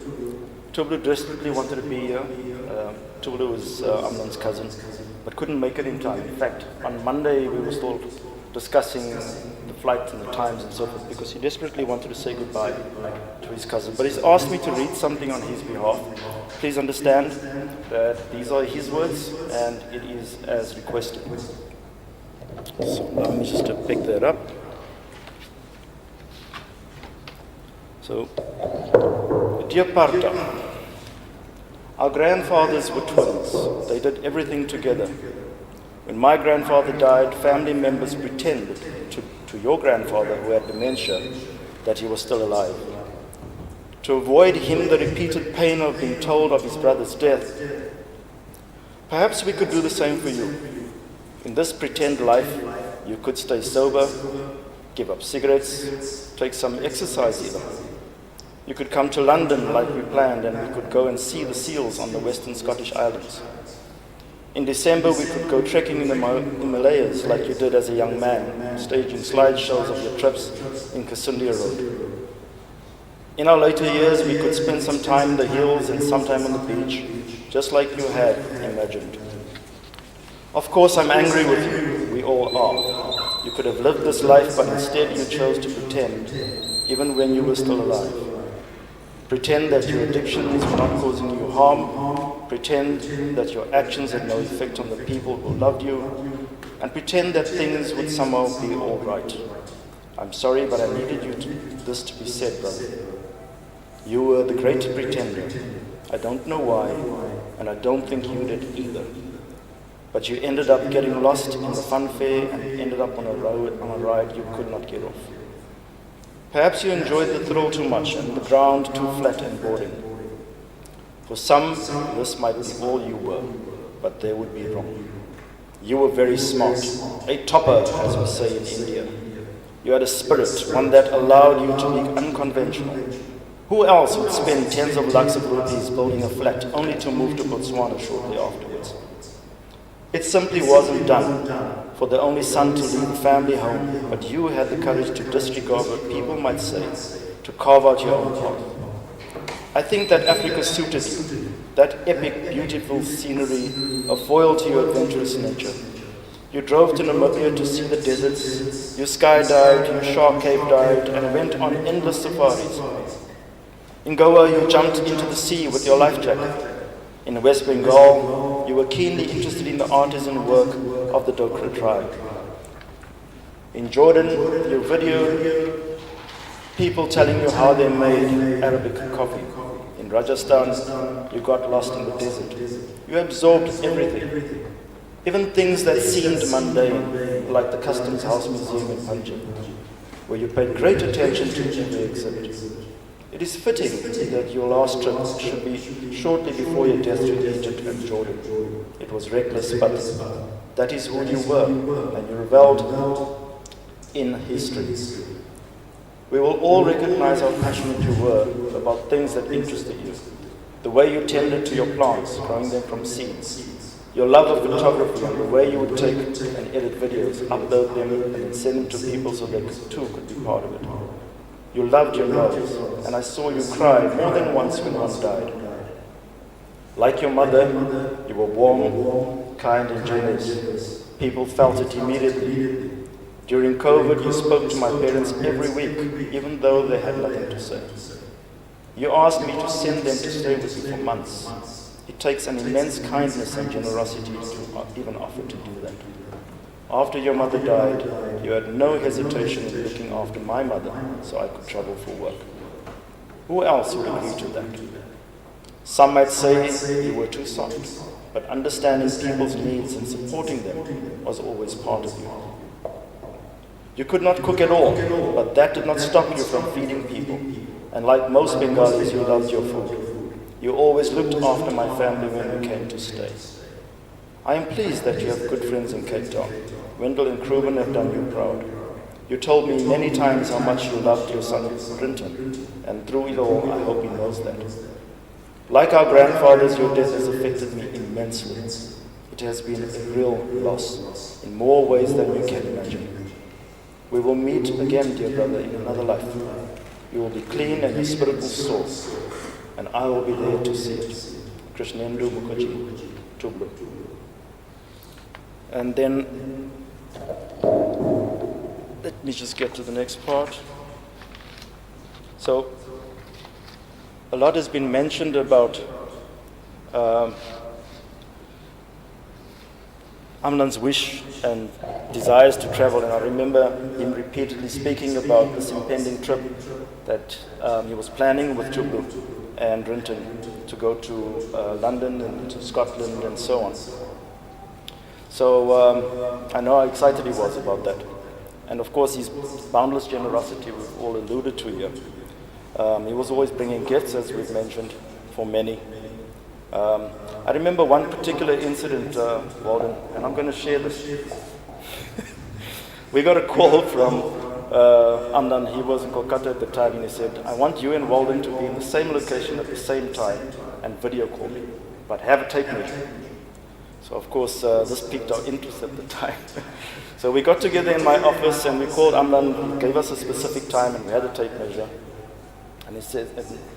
Tublu desperately wanted to be here. Tublu was Amlan's cousin, but couldn't make it in time. In fact, on Monday we were still discussing the flight and the times and so forth because he desperately wanted to say goodbye to his cousin. But he's asked me to read something on his behalf. Please understand that these are his words and it is as requested. So now let me just pick that up. So, dear Parta, our grandfathers were twins. They did everything together. When my grandfather died, family members pretended to your grandfather, who had dementia, that he was still alive. To avoid him the repeated pain of being told of his brother's death, perhaps we could do the same for you. In this pretend life, you could stay sober, Give up cigarettes, take some exercise even. You could come to London like we planned, and we could go and see the seals on the Western Scottish Islands. In December, we could go trekking in the Himalayas like you did as a young man, staging slideshows of your trips in Kasundia Road. In our later years, we could spend some time in the hills and some time on the beach, just like you had imagined. Of course, I'm angry with you. We all are. You could have lived this life, but instead you chose to pretend, even when you were still alive. Pretend that your addictions were not causing you harm. Pretend that your actions had no effect on the people who loved you. And pretend that things would somehow be all right. I'm sorry, but I needed this to be said, brother. You were the great pretender. I don't know why, and I don't think you did either. But you ended up getting lost in the funfair and ended up on a ride you could not get off. Perhaps you enjoyed the thrill too much and the ground too flat and boring. For some, this might be all you were, but they would be wrong. You were very smart, a topper, as we say in India. You had a spirit, one that allowed you to be unconventional. Who else would spend tens of lakhs of rupees building a flat only to move to Botswana shortly afterwards? It simply wasn't done for the only son to leave the family home, but you had the courage to disregard what people might say, to carve out your own path. I think that Africa suited you, that epic, beautiful scenery, a foil to your adventurous nature. You drove to Namibia to see the deserts, you skydived, you shark cave dived, and went on endless safaris. In Goa, you jumped into the sea with your life jacket. In West Bengal, you were keenly interested in the artisan work of the Dokra tribe. In Jordan, you videoed people telling you how they made Arabic coffee. In Rajasthan, you got lost in the desert. You absorbed everything, even things that seemed mundane, like the Customs House Museum in Punjab, where you paid great attention to every exhibit. It is fitting that your last trip should be shortly before your death to Egypt and Jordan. It was reckless, but that is who you were, and you reveled in history. We will all recognize how passionate you were about things that interested you. The way you tended to your plants, growing them from seeds. Your love of photography and the way you would take and edit videos, upload them, and then send them to people so they too could be part of it. You loved your nose, and I saw you cry more than once when one died. Like your mother, you were warm, kind, and generous. People felt it immediately. During COVID, you spoke to my parents every week, even though they had nothing to say. You asked me to send them to stay with you for months. It takes an immense kindness and generosity to even offer to do that. After your mother died, you had no hesitation in looking after my mother so I could travel for work. Who else would agree to that? Some might say you were too soft, but understanding people's needs and supporting them was always part of you. You could not cook at all, but that did not stop you from feeding people. And like most Bengalis, you loved your food. You always looked after my family when we came to stay. I am pleased that you have good friends in Cape Town. Wendell and Kruben have done you proud. You told me many times how much you loved your son, Brinton, and through it all, I hope he knows that. Like our grandfathers, your death has affected me immensely. It has been a real loss, in more ways than you can imagine. We will meet again, dear brother, in another life. You will be clean and your spirit will soar, and I will be there to see it. Krishnendu Mukherjee, Tubru. And then, let me just get to the next part. So, a lot has been mentioned about Amlan's wish and desires to travel, and I remember him repeatedly speaking about this impending trip that he was planning with Tubru and Rinton to go to London and to Scotland and so on. So I know how excited he was about that. And of course his boundless generosity we've all alluded to here. He was always bringing gifts, as we've mentioned, for many. I remember one particular incident, Walden, and I'm going to share this. We got a call from Amlan, he was in Kolkata at the time, and he said, I want you and Walden to be in the same location at the same time and video call me, but have a tape measure. So of course, this piqued our interest at the time. So we got together in my office and we called Amlan, he gave us a specific time and we had a tape measure. And he said,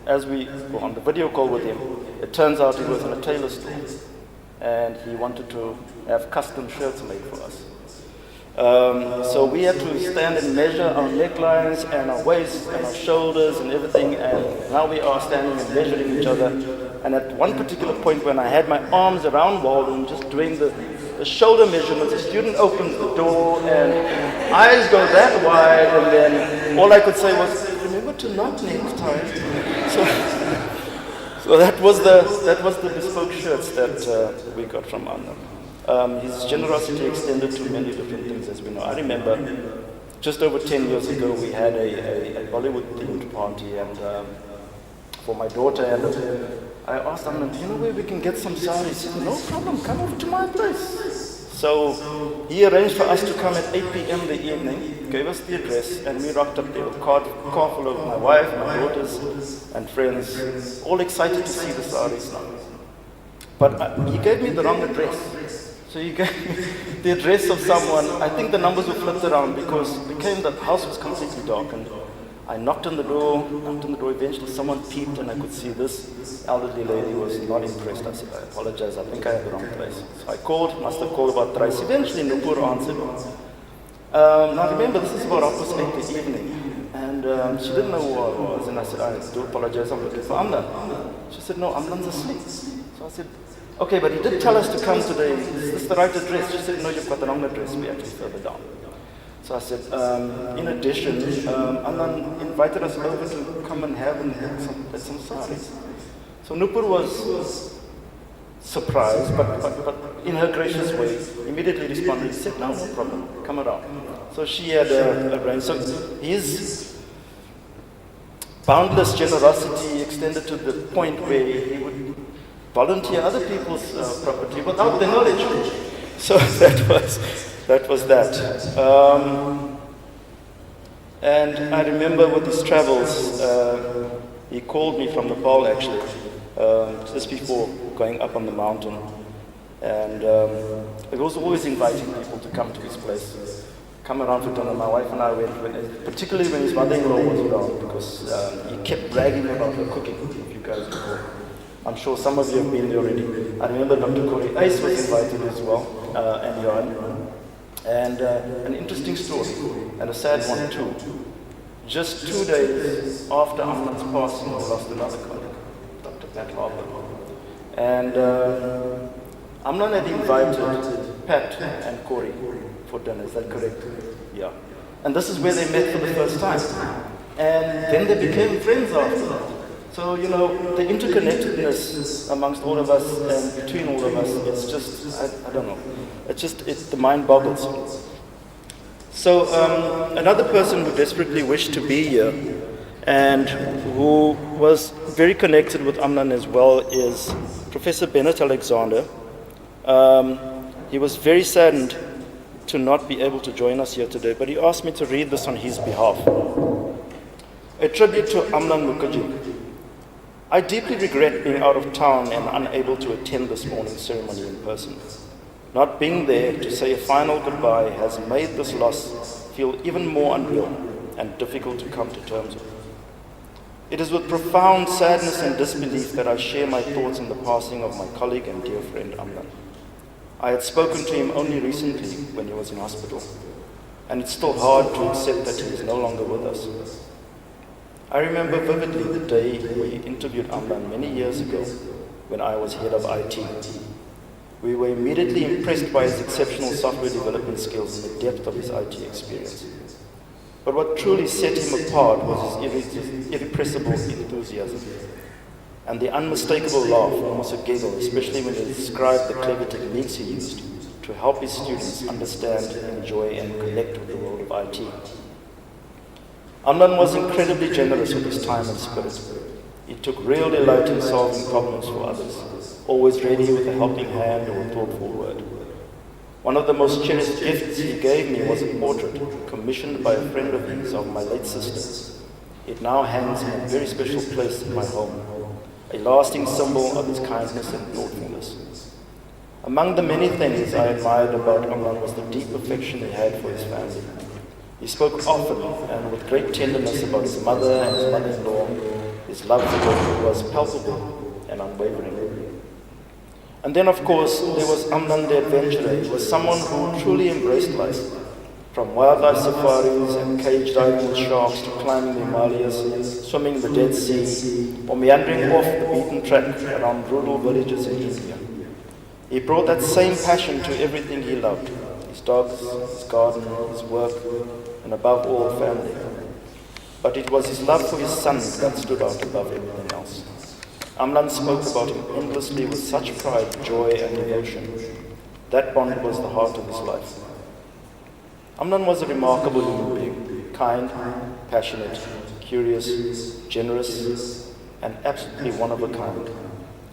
as we were on the video call with him, it turns out he was in a tailor store and he wanted to have custom shirts made for us. So we had to stand and measure our necklines and our waist and our shoulders and everything, and now we are standing and measuring each other. And at one particular point when I had my arms around Walden, just doing the shoulder measurements, the student opens the door and eyes go that wide, and then all I could say was, remember to knot next time. So that was the bespoke shirts that we got from Amlan. His generosity extended to many different things, as we know. I remember just over 10 years ago, we had a Bollywood-themed party, and for my daughter, and I asked him, you know where we can get some saris? He said, no problem, come over to my place. So he arranged for us to come at 8 p.m. in the evening, gave us the address, and we rocked up there with a car full of my wife, my daughters, and friends, all excited to see the saris now. But he gave me the wrong address. So he gave me the address of someone. I think the numbers were flipped around because it became the house was completely dark, and I knocked on the door. Eventually someone peeped and I could see this elderly lady was not impressed. I said, I apologize, I think I have the wrong place. So I called, must have called about thrice. Eventually Nupur answered. Now remember, this is about 8:30 in the evening, and she didn't know who I was, and I said, I do apologize, I'm looking for Amlan. She said, no, Amlan's asleep. So I said, okay, but he did tell us to come today. Is this the right address? She said, no, you've got the wrong address. We're actually further down. So I said, in addition, Amlan invited us over to come and have some saris. So Nupur was surprised, but in her gracious way, immediately responded. She said, no problem, come around. So she had arranged. So his boundless generosity extended to the point where he would volunteer other people's property without their knowledge. So that was that. And I remember with his travels, he called me from Nepal actually, just before going up on the mountain. And he was always inviting people to come to his place, come around for dinner. My wife and I went, particularly when his mother-in-law was around, because he kept bragging about her cooking, if you guys recall. I'm sure some of you have been there already. I remember Dr. Corey Ace was invited as well, and Johan. And an interesting story, and a sad one too. Just 2 days after Amlan's passing, we lost another colleague, Dr. Pat Harper. And Amlan had invited Pat and Corey for dinner, is that correct? Yeah. And this is where they met for the first time. And then they became friends after that. So, you know, the interconnectedness amongst all of us and between all of us, it's just, I don't know, the mind boggles. So, another person who desperately wished to be here and who was very connected with Amlan as well is Professor Bennett Alexander. He was very saddened to not be able to join us here today, but he asked me to read this on his behalf. A tribute to Amlan Mukherjee. I deeply regret being out of town and unable to attend this morning's ceremony in person. Not being there to say a final goodbye has made this loss feel even more unreal and difficult to come to terms with. It is with profound sadness and disbelief that I share my thoughts on the passing of my colleague and dear friend Amlan. I had spoken to him only recently when he was in hospital, and it's still hard to accept that he is no longer with us. I remember vividly the day we interviewed Amlan many years ago when I was head of IT. We were immediately impressed by his exceptional software development skills and the depth of his IT experience. But what truly set him apart was his irrepressible enthusiasm and the unmistakable laugh, almost a giggle, especially when he described the clever techniques he used to help his students understand, enjoy, and connect with the world of IT. Amlan was incredibly generous with his time and spirit. He took real delight in solving problems for others, always ready with a helping hand or a thoughtful word. One of the most cherished gifts he gave me was a portrait commissioned by a friend of his of my late sister. It now hangs in a very special place in my home, a lasting symbol of his kindness and thoughtfulness. Among the many things I admired about Amlan was the deep affection he had for his family. He spoke often and with great tenderness about his mother and his mother-in-law. His love for them was palpable and unwavering. And then, of course, there was Amlan the adventurer. He was someone who truly embraced life. From wildlife safaris and cage diving with sharks to climbing the Himalayas, swimming in the Dead Sea, or meandering off the beaten track around rural villages in India. He brought that same passion to everything he loved. His dogs, his garden, his work, and above all, family. But it was his love for his son that stood out above everything else. Amlan spoke about him endlessly with such pride, joy, and devotion. That bond was the heart of his life. Amlan was a remarkable human being, kind, passionate, curious, generous, and absolutely one of a kind.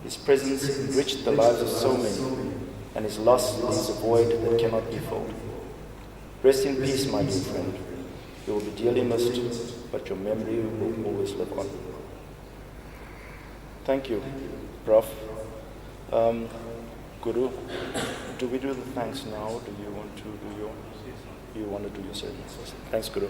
His presence enriched the lives of so many, and his loss leaves a void that cannot be filled. Rest in peace, my dear friend. You will be dearly missed, but your memory will always live on. Thank you, Prof. Guru, do we do the thanks now, or do you want to do your... You want to do your ceremony first. Thanks, Guru.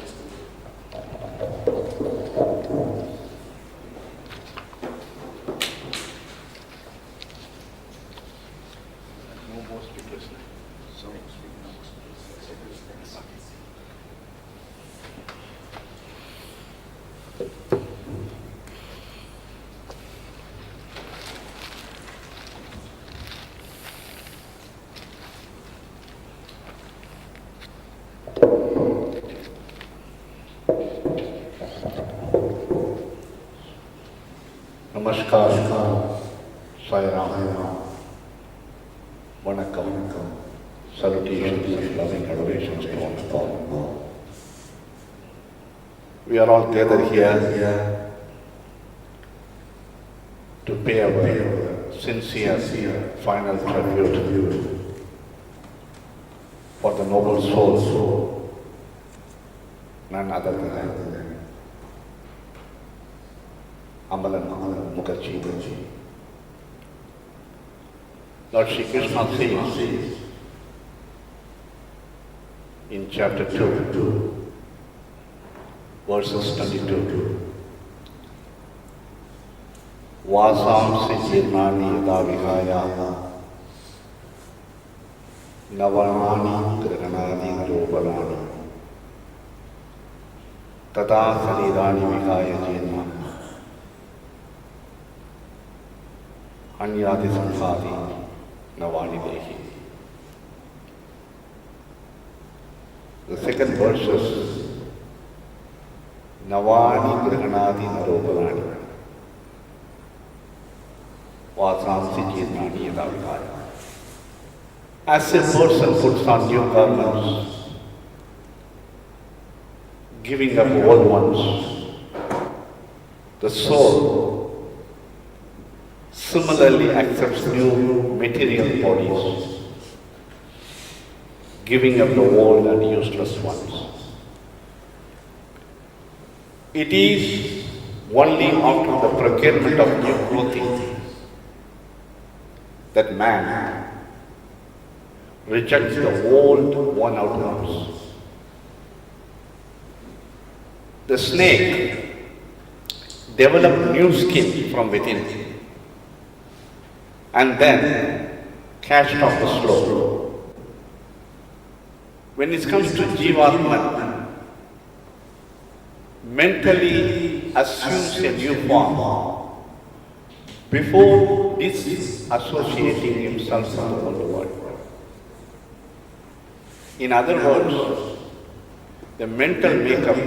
Namaskar, Sai Ram, Vanakkam, salutations and loving adorations to one all. We are all gathered here to pay our sincere final tribute for the noble soul, none other than Amlan Mukherjee. Lord Shri Krishna says in chapter 2, verses 22, Vasamsi jirnani yada vihaya navanani grahanadi robalani tada sarirani vihaya jirna Anyadi Samhadi Navani Dehi. The second verse is Navani Grahanadi Narobalani Vasamsi Jirnani Yadavihaya. As a person puts on new garments, giving up old ones, the soul similarly accepts new material bodies, giving up the old and useless ones. It is only after the procurement of new clothing that man rejects the old worn-out ones. The snake develops new skin from within and then cast off the slope. When it comes to Jivatman, mentally assumes a new form before disassociating himself from the old world. In other words, the mental makeup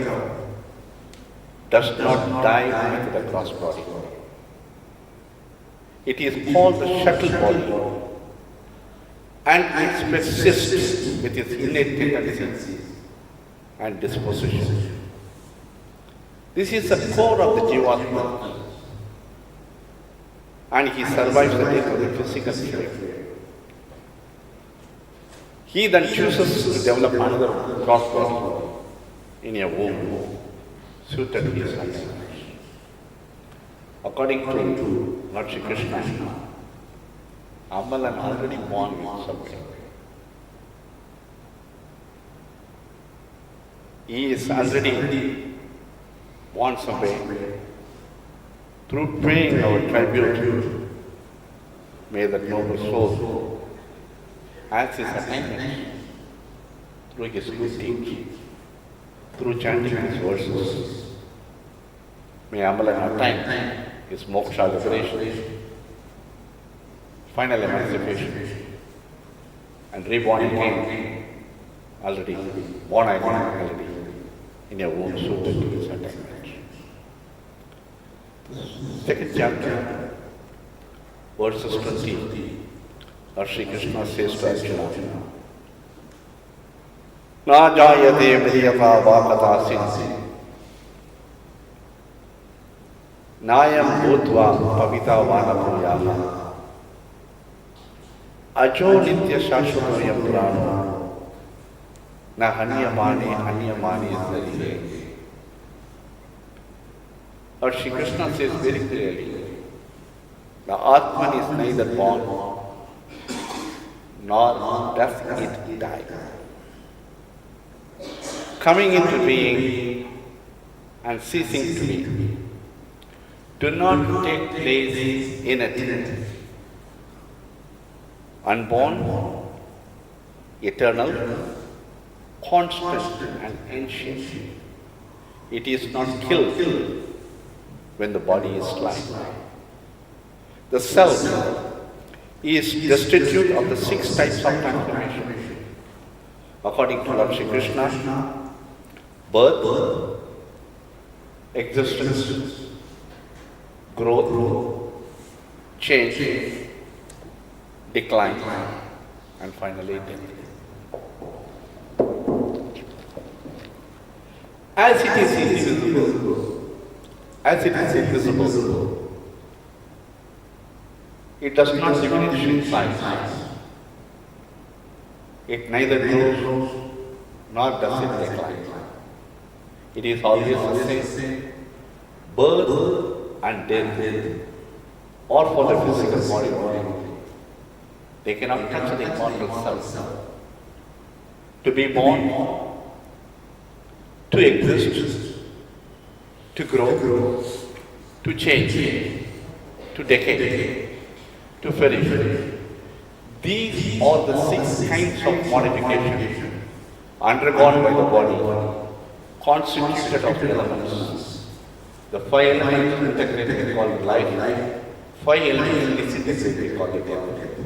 does not die with the gross body. It is called the shuttle body, and it persists with its innate tendencies and disposition. This is the core of the Jivatma, and he survives the death of the physical shape. He then chooses to develop another cross body in a womb suited to his life. According to Lord Shri Krishna, Amlan already born with something. He is already born somewhere. Through paying our tribute, may that noble soul, as his attainment, through his good deeds, through chanting his verses, may Amlan attain his moksha liberation, final emancipation, and reborn again, already born again already in a womb suited to his attainment. Second chapter, verses 20, Lord Shri Krishna says to Arjuna, Na jayate mriyata vakatasin Nayam bhutva pavita vanabhuyaha Ajo nitya shashvatayam prano Na hanyamani sarihe. Lord Shri Krishna says very clearly, the Atman is neither born nor does it die. Coming into being and ceasing to be do not take place in it. Unborn, eternal, constant and ancient. It is not killed when the body is slain. The self is destitute of the 6 types of transformation. According to Lord Shri Krishna, birth, existence, growth, change, decline, and finally death. As it is invisible, it does not diminish in size. It neither grows nor does it decline. It is always the same. Birth and death or for the physical body only. They cannot touch the immortal self. To be born, to exist, to grow, to change, to decay, to perish. These are the 6 kinds of modification undergone by the body, constituted of elements. The 5 elements integrated we call it life, 5 elements disintegrated we call it death.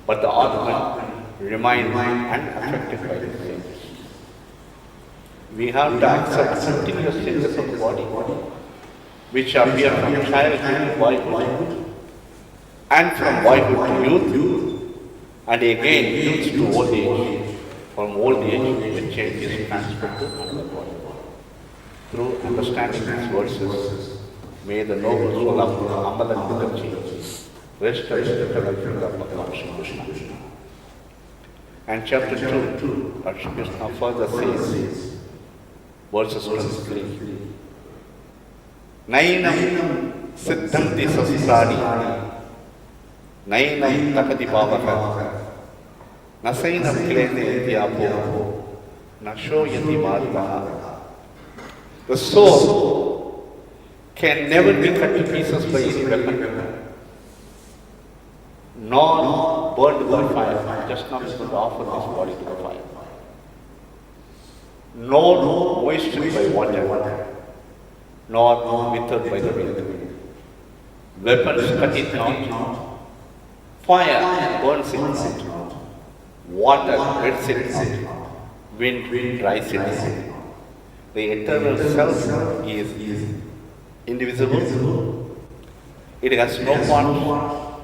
But the Atman remains unaffected by these things. We have to accept continuous changes of the body, which appear from childhood to boyhood, and from boyhood to youth, and again youth to old age. From old age, the change is transferred to another body. Through understanding these verses, may the noble soul of Amlan Mukherjee rest at the eternal finger of Lord Shri Krishna. And chapter 2, Lord Shri Krishna further says, verses 23, Nainam siddhanti sasrani, Nainam takati bhavaka, Nasainam kilene idyapo, Nasho yati margaha. The soul can never be cut to pieces by any weapon, nor burned by fire, just not to offer this body to the fire, nor moistened by water, nor withered by the wind. Weapons cut it not, fire burns it not, water wets it not, wind dries it not. The eternal self is indivisible. It has no part.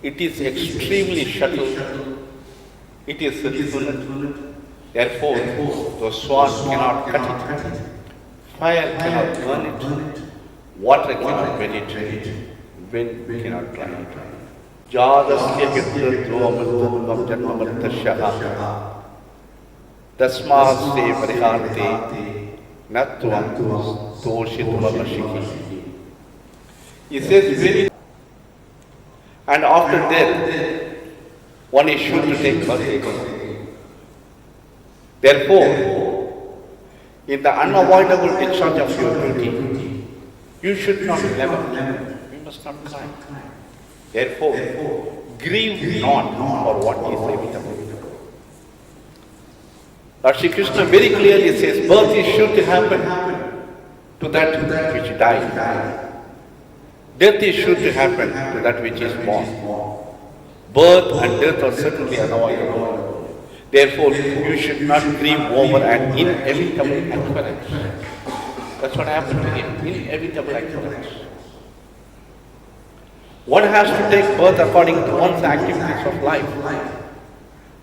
It is extremely subtle. It is infinite. Therefore, the sword cannot cut it. Fire cannot burn it. Water cannot wet it. Wind cannot dry it. जातस्य पितृत्वमृतत्वं जन्ममृतस्यः तस्मास्ते परिहान्ते न त्वं तोषितुमर्हसि. He says very, and after death, one is sure to take birth again. Therefore, in the unavoidable discharge of your duty, you should not lament. You must not cry. Therefore, grieve not for what is inevitable. Lord Shri Krishna very clearly says, birth is sure to happen to that which dies. Death is sure to happen to that which is born. Birth and death are certainly unavoidable. Therefore, you should not grieve over an inevitable occurrence. That's what happened to him, inevitable occurrence. One has to take birth according to one's activities of life.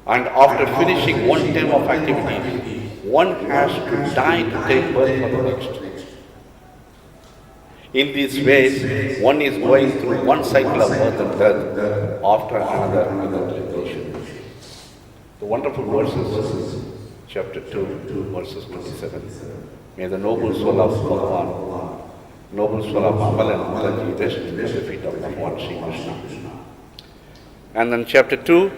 And after finishing one term of activity, one has to die to take birth for the next. In these ways, one is going through one cycle of birth and death after another generation. The wonderful verses, chapter 2, verses 27. May the noble soul of Bhagavan, noble soul of Amlan Mukherjee rest at the feet of Bhagavan Sri Krishna. And then chapter 2,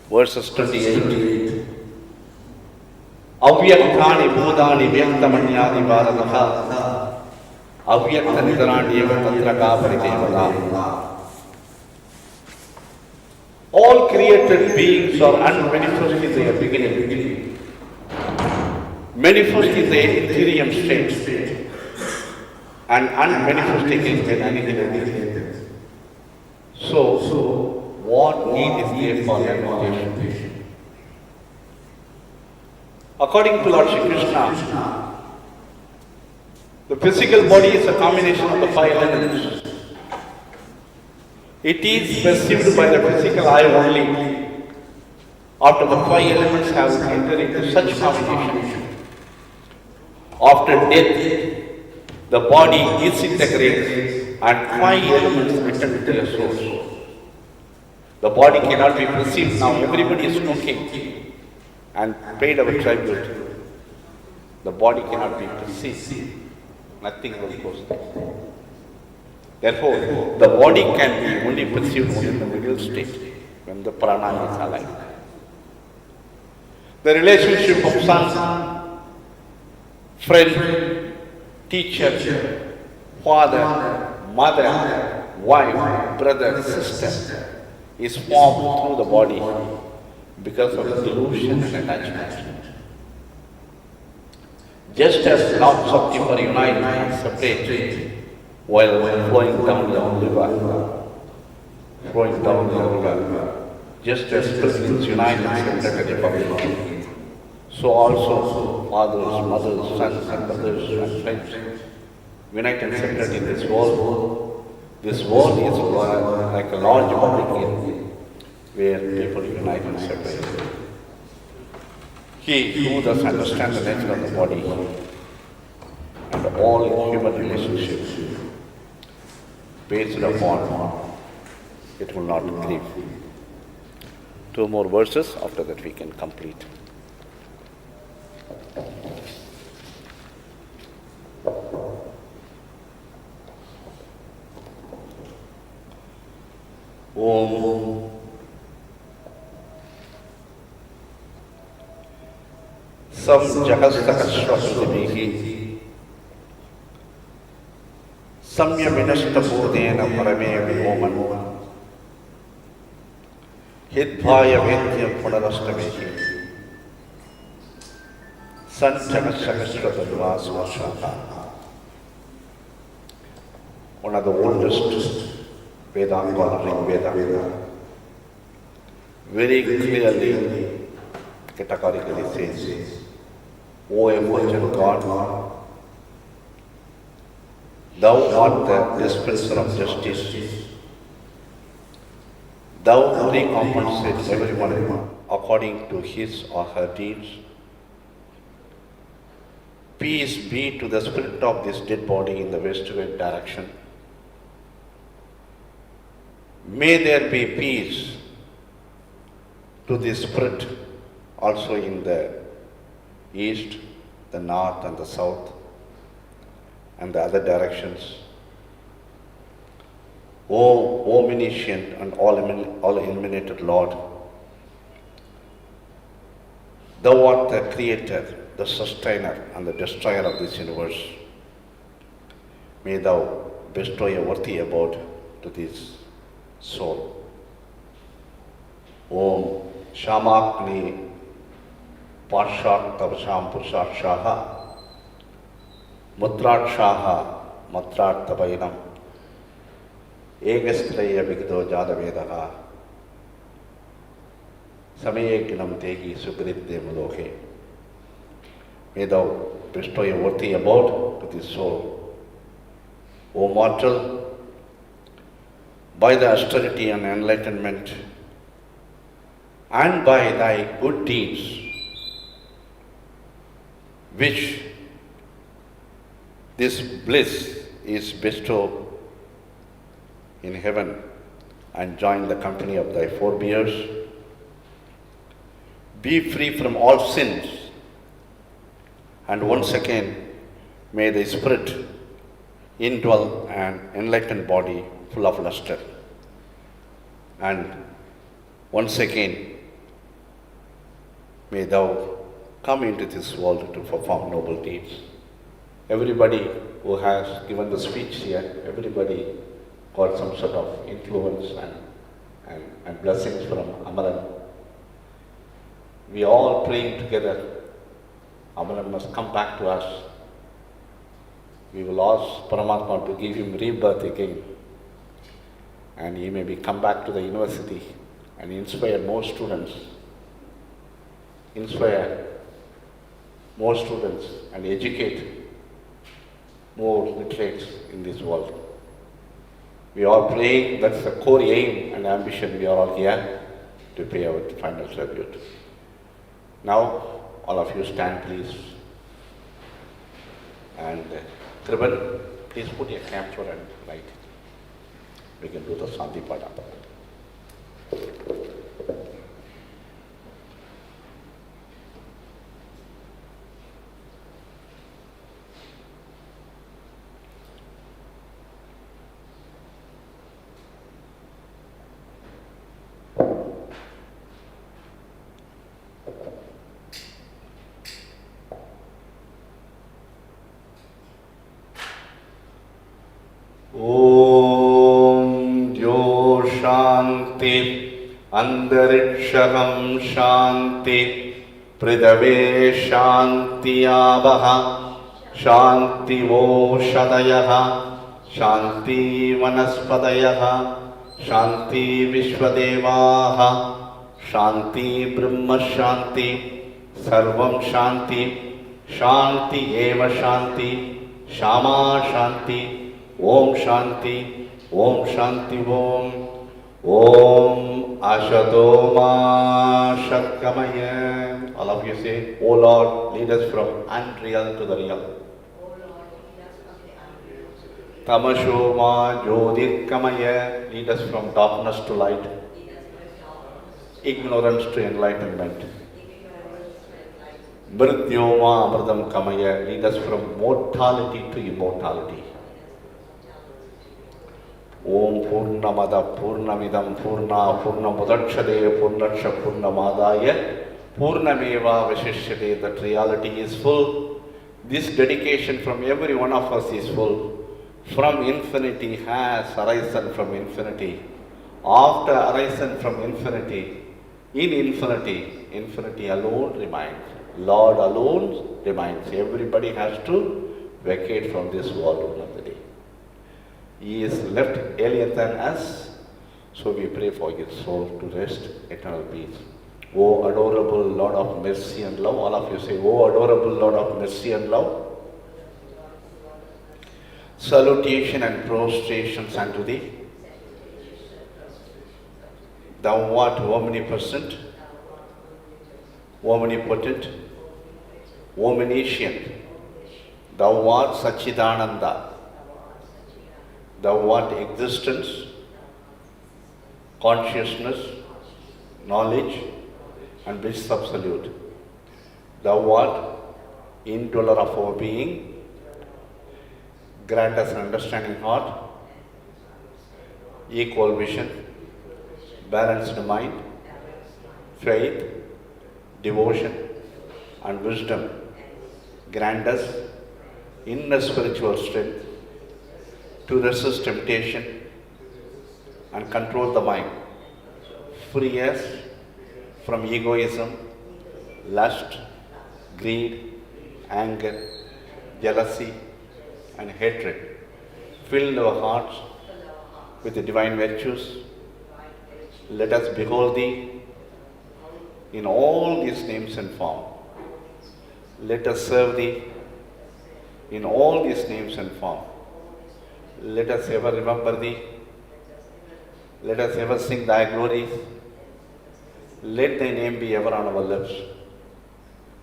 verses 28. Avyakthani bhudani vyaktamanyadi bharataha avyakta nidarani eva tatraka paritevada. All created beings are unmanifest in their beginning, manifest in their ethereum state, and unmanifesting in their annihilated. So, what need is there for manifestation? According to Lord Shri Krishna, the physical body is a combination of the five elements. It is perceived by the physical eye only after the five elements have entered into such combination. After death, the body disintegrates and five elements enter into their source. The body cannot be perceived now. Everybody is talking and paid our tribute. The body cannot be perceived. Nothing will go. Therefore, the body can be only perceived in the middle state, when the prana is alive. The relationship of son, friend, teacher, father, mother, wife, brother, sister is formed through the body because of delusion and attachment. Just as drops of timber unite and separate while flowing down the river, just as prisons unite and separate at a public, so also fathers, mothers, sons and brothers and friends unite and separate in this world. This world is like a large public where people unite and separate. He who thus understands the nature of the body and all human relationships based upon it will not grieve. Two more verses, after that we can complete. Om Sam Jahastakashwapatibihi Samya Vinastabodena Parame Vivoman Hidbhaya Vedyam Punarastamehi Sanchakashakashwapatavasvashaka. One of the oldest Vedanta called Rig Veda very clearly, categorically says, O effulgent God, Thou art the dispenser of justice. Thou recompensates everyone according to his or her deeds. Peace be to the spirit of this dead body in the westward direction. May there be peace to the spirit also in the east, the north and the south and the other directions. O omniscient and all illuminated Lord, Thou art the creator, the sustainer and the destroyer of this universe. May Thou bestow a worthy abode to this soul. Om Shamakni Pashat Tavasham Purshat Shaha Mutrat Shaha Matrat Tabainam Egastraya Vigdo Jadavedaha Samayekinam Tegi Sugritde Mulohe. May Thou bestow a worthy abode to this soul. O mortal, by the austerity and enlightenment and by Thy good deeds, which this bliss is bestowed in heaven, and join the company of Thy forebears. Be free from all sins, and once again may the Spirit indwell an enlightened body full of luster. And once again may Thou come into this world to perform noble deeds. Everybody who has given the speech here, everybody got some sort of influence and blessings from Amlan. We are all praying together. Amlan must come back to us. We will ask Paramatma to give him rebirth again. And he may come back to the university and inspire more students. Inspire more students and educate more literates in this world. We are praying, that's the core aim and ambition. We are all here to pay our final tribute. Now, all of you stand please. And Kriban, please put your capture and light. We can do the Shanti Pada. Andarikshaham Shanti Pridave Shanti Abaha Shanti Voshadayaha Shanti Vanaspadayaha Shanti Vishwadevaha Shanti Brahma Shanti Sarvam Shanti Shanti Eva Shanti Shama Shanti Om Shanti Om Shanti Om Om Ashadoma Shakkamaya. All of you say, O Lord, lead us from unreal to the real. Tamashoma Jyotirkamaya. Lead us from darkness to light. Ignorance to enlightenment. Mrityoma Amritam Kamaya. Lead us from mortality to immortality. Om Purnamada Purnamidam Purna Purnamudakshade Purnaksha Purnamadaya Purnameva Vashishyate. That reality is full. This dedication from every one of us is full. From infinity has arisen from infinity. After arisen from infinity, in infinity, infinity alone remains. Lord alone remains. Everybody has to vacate from this world one of the day. He is left alien than us, so we pray for his soul to rest eternal peace. O adorable Lord of mercy and love. All of you say, O adorable Lord of mercy and love. Salutation and prostrations unto thee. Thou art omnipresent, omnipotent, omniscient. Thou art Sachidananda. Thou art existence, consciousness, knowledge, and bliss absolute. Thou art indweller of our being. Grant us an understanding heart, equal vision, balanced mind, faith, devotion, and wisdom. Grant us inner spiritual strength to resist temptation and control the mind. Free us from egoism, lust, greed, anger, jealousy, and hatred. Fill our hearts with the divine virtues. Let us behold Thee in all these names and form. Let us serve Thee in all these names and form. Let us ever remember Thee. Let us ever sing Thy glories. Let Thy name be ever on our lips.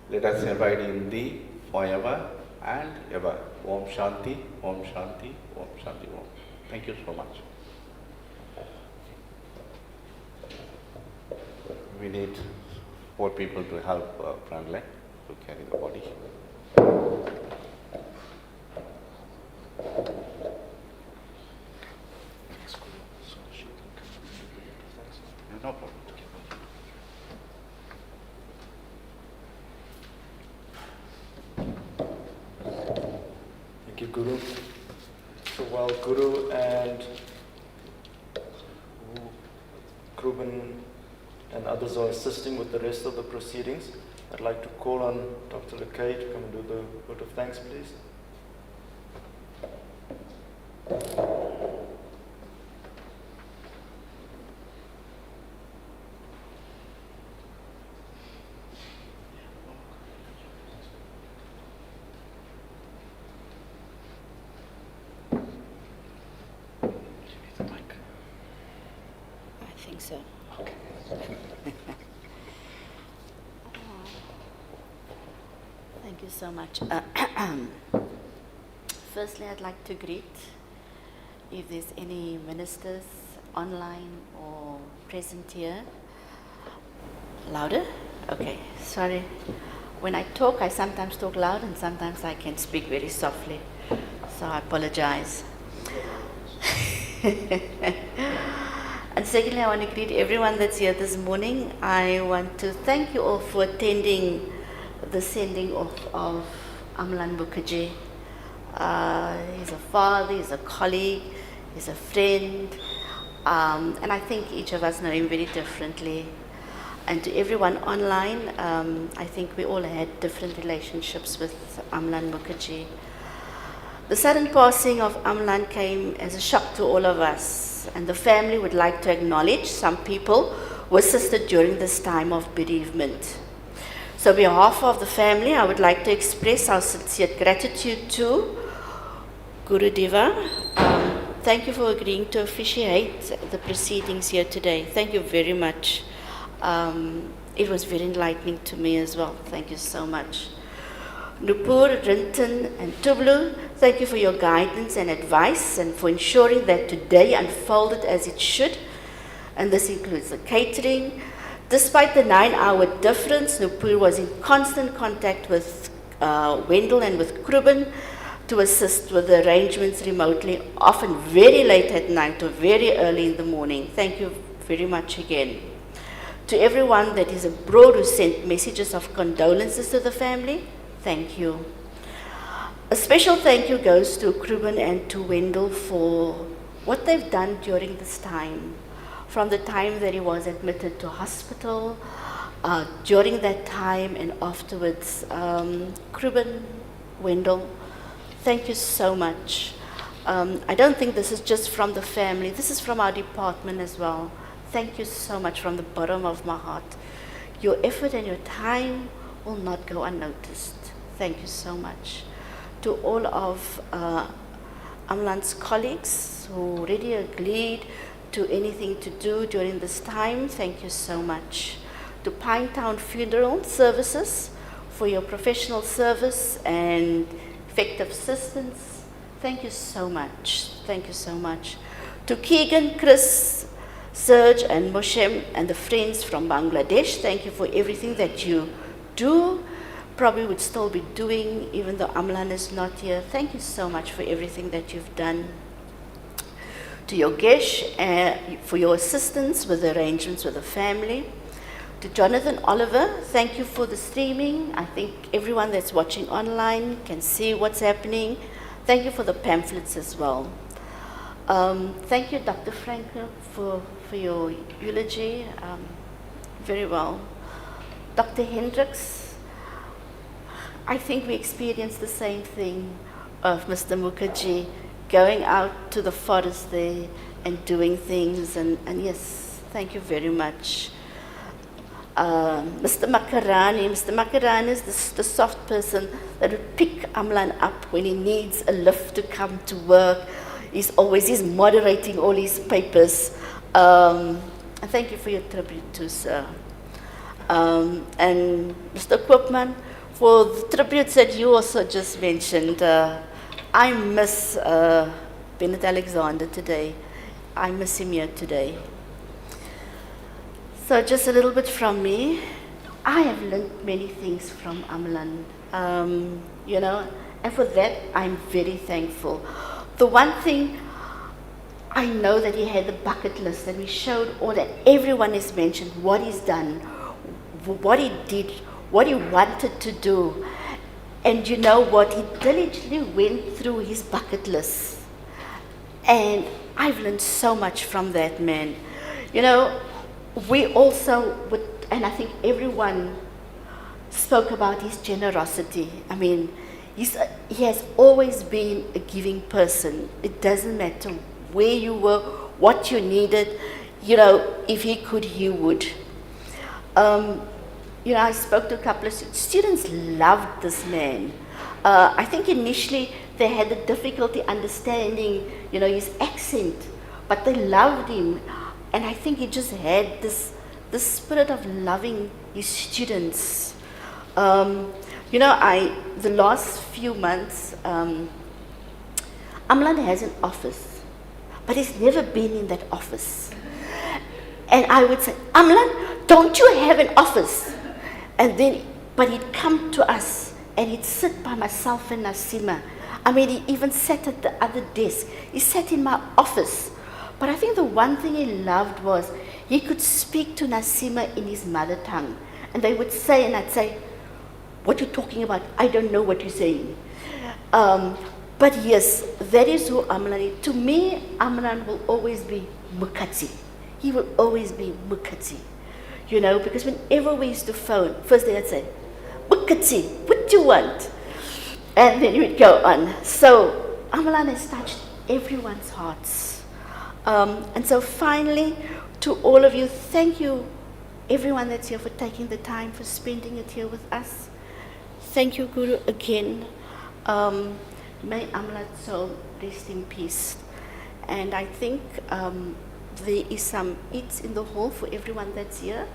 Let us abide in Thee forever and ever. Om Shanti, Om Shanti, Om Shanti, Om. Thank you so much. We need 4 people to help Franco to carry the body. No problem. Thank you, Guru. So while Guru and Kruben and others are assisting with the rest of the proceedings, I'd like to call on Dr. Lekay to come and do the vote of thanks, please. I think so. Thank you so much. Firstly, I'd like to greet, if there's any ministers online or present here. Louder? Okay, sorry. When I talk, I sometimes talk loud and sometimes I can speak very softly. So I apologize. And secondly, I want to greet everyone that's here this morning. I want to thank you all for attending the sending off of Amlan Mukherjee. He's a father, he's a colleague, he's a friend, and I think each of us know him very differently. And to everyone online, I think we all had different relationships with Amlan Mukherjee. The sudden passing of Amlan came as a shock to all of us, and the family would like to acknowledge some people who assisted during this time of bereavement. So on behalf of the family, I would like to express our sincere gratitude to Guru Deva. Thank you for agreeing to officiate the proceedings here today. Thank you very much. It was very enlightening to me as well. Thank you so much. Nupur, Rinton, and Tublu, thank you for your guidance and advice and for ensuring that today unfolded as it should. And this includes the catering. Despite the 9-hour difference, Nupur was in constant contact with Wendell and with Kruben to assist with the arrangements remotely, often very late at night or very early in the morning. Thank you very much again. To everyone that is abroad who sent messages of condolences to the family, thank you. A special thank you goes to Kruben and to Wendell for what they've done during this time. From the time that he was admitted to hospital, during that time and afterwards. Kruben, Wendell, thank you so much. I don't think this is just from the family, this is from our department as well. Thank you so much from the bottom of my heart. Your effort and your time will not go unnoticed. Thank you so much. To all of Amlan's colleagues who already agreed to anything to do during this time, thank you so much. To Pinetown Funeral Services for your professional service and effective assistance, thank you so much. Thank you so much. To Keegan, Chris, Serge and Moshem and the friends from Bangladesh, thank you for everything that you do. Probably would still be doing even though Amlan is not here. Thank you so much for everything that you've done. To Yogesh, for your assistance with the arrangements with the family. To Jonathan Oliver, thank you for the streaming. I think everyone that's watching online can see what's happening. Thank you for the pamphlets as well. Thank you, Dr. Franco, for your eulogy. Very well. Dr. Hendricks, I think we experienced the same thing of Mr. Mukherjee going out to the forest there and doing things, and yes, thank you very much. Mr. Makarani is the soft person that would pick Amlan up when he needs a lift to come to work. He's moderating all his papers. And thank you for your tribute too, sir. And Mr. Koopman, for the tributes that you also just mentioned, I miss Bennett Alexander today. I miss him here today. So just a little bit from me. I have learned many things from Amlan, you know, and for that I'm very thankful. The one thing, I know that he had the bucket list and we showed all that everyone has mentioned, what he's done, what he did, what he wanted to do. And you know what, he diligently went through his bucket list. And I've learned so much from that man. You know, we also would, and I think everyone spoke about his generosity. I mean, he has always been a giving person. It doesn't matter where you were, what you needed, you know, if he could, he would. You know, I spoke to a couple of students, loved this man. I think initially they had the difficulty understanding, you know, his accent, but they loved him. And I think he just had this spirit of loving his students. You know, the last few months, Amlan has an office, but he's never been in that office. And I would say, Amlan, don't you have an office? And then, but he'd come to us and he'd sit by myself and Nasima. I mean, he even sat at the other desk. He sat in my office. But I think the one thing he loved was he could speak to Nasima in his mother tongue. And they would say, and I'd say, what are you talking about? I don't know what you're saying. But yes, that is who Amlan is. To me, Amlan will always be Mukherjee. He will always be Mukherjee. You know, because whenever we used to phone, first thing I'd say, Mukherjee, what do you want? And then we'd go on. So Amlan has touched everyone's hearts. And so finally, to all of you, thank you, everyone that's here, for taking the time, for spending it here with us. Thank you, Guru, again. May Amlan's soul rest in peace. And I think there is some eats in the hall for everyone that's here.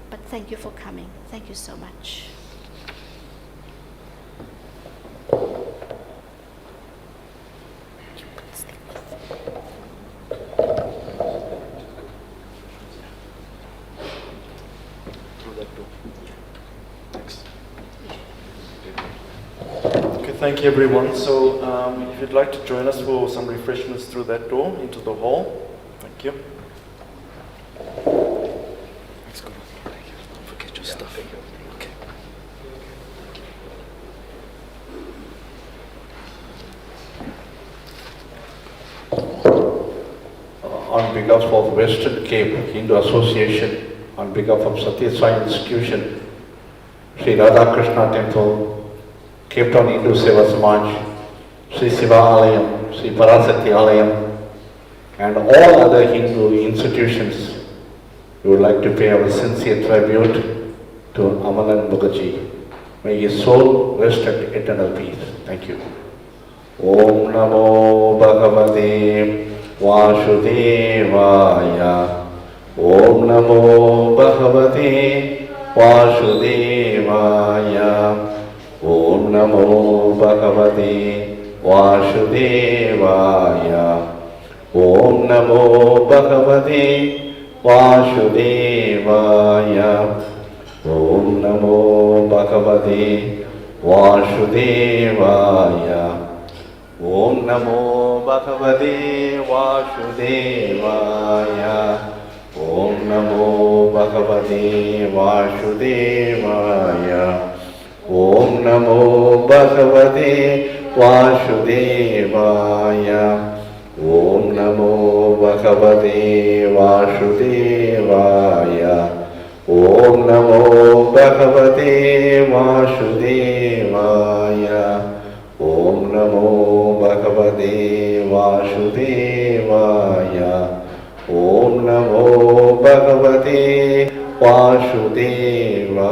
But thank you for coming. Thank you so much. Thank you, everyone. So if you'd like to join us for some refreshments through that door into the hall. Thank you. Let's go. Don't forget your stuff. Okay. On behalf of Western Cape Hindu Association, on behalf of Satya Sai Institution, Sri Radhakrishna Temple, Cape Town Hindu Seva Samaj, Sri Siva Alayam, Sri Parasakti Alayam, and all other Hindu institutions, we would like to pay our sincere tribute to Amlan Mukherjee. May his soul rest at eternal peace. Thank you. Om Namo Bhagavate Vasudevaya. Om Namo Bhagavate Vasudevaya. Om Namo Bhagavate Vasudevaya. Om Namo Bhagavate Vasudevaya. Om Namo Bhagavate Vasudevaya. Om Namo Bhagavate Vasudevaya. Om Namo Bhagavate Vasudevaya. Om Namo Bhagavate Vasudevaya. Om Namo Bhagavate Vasudevaya. Om Namo Bhagavate Vasudevaya. Om Namo Bhagavate Vasudevaya. Om Namo Bhagavate Vasudevaya.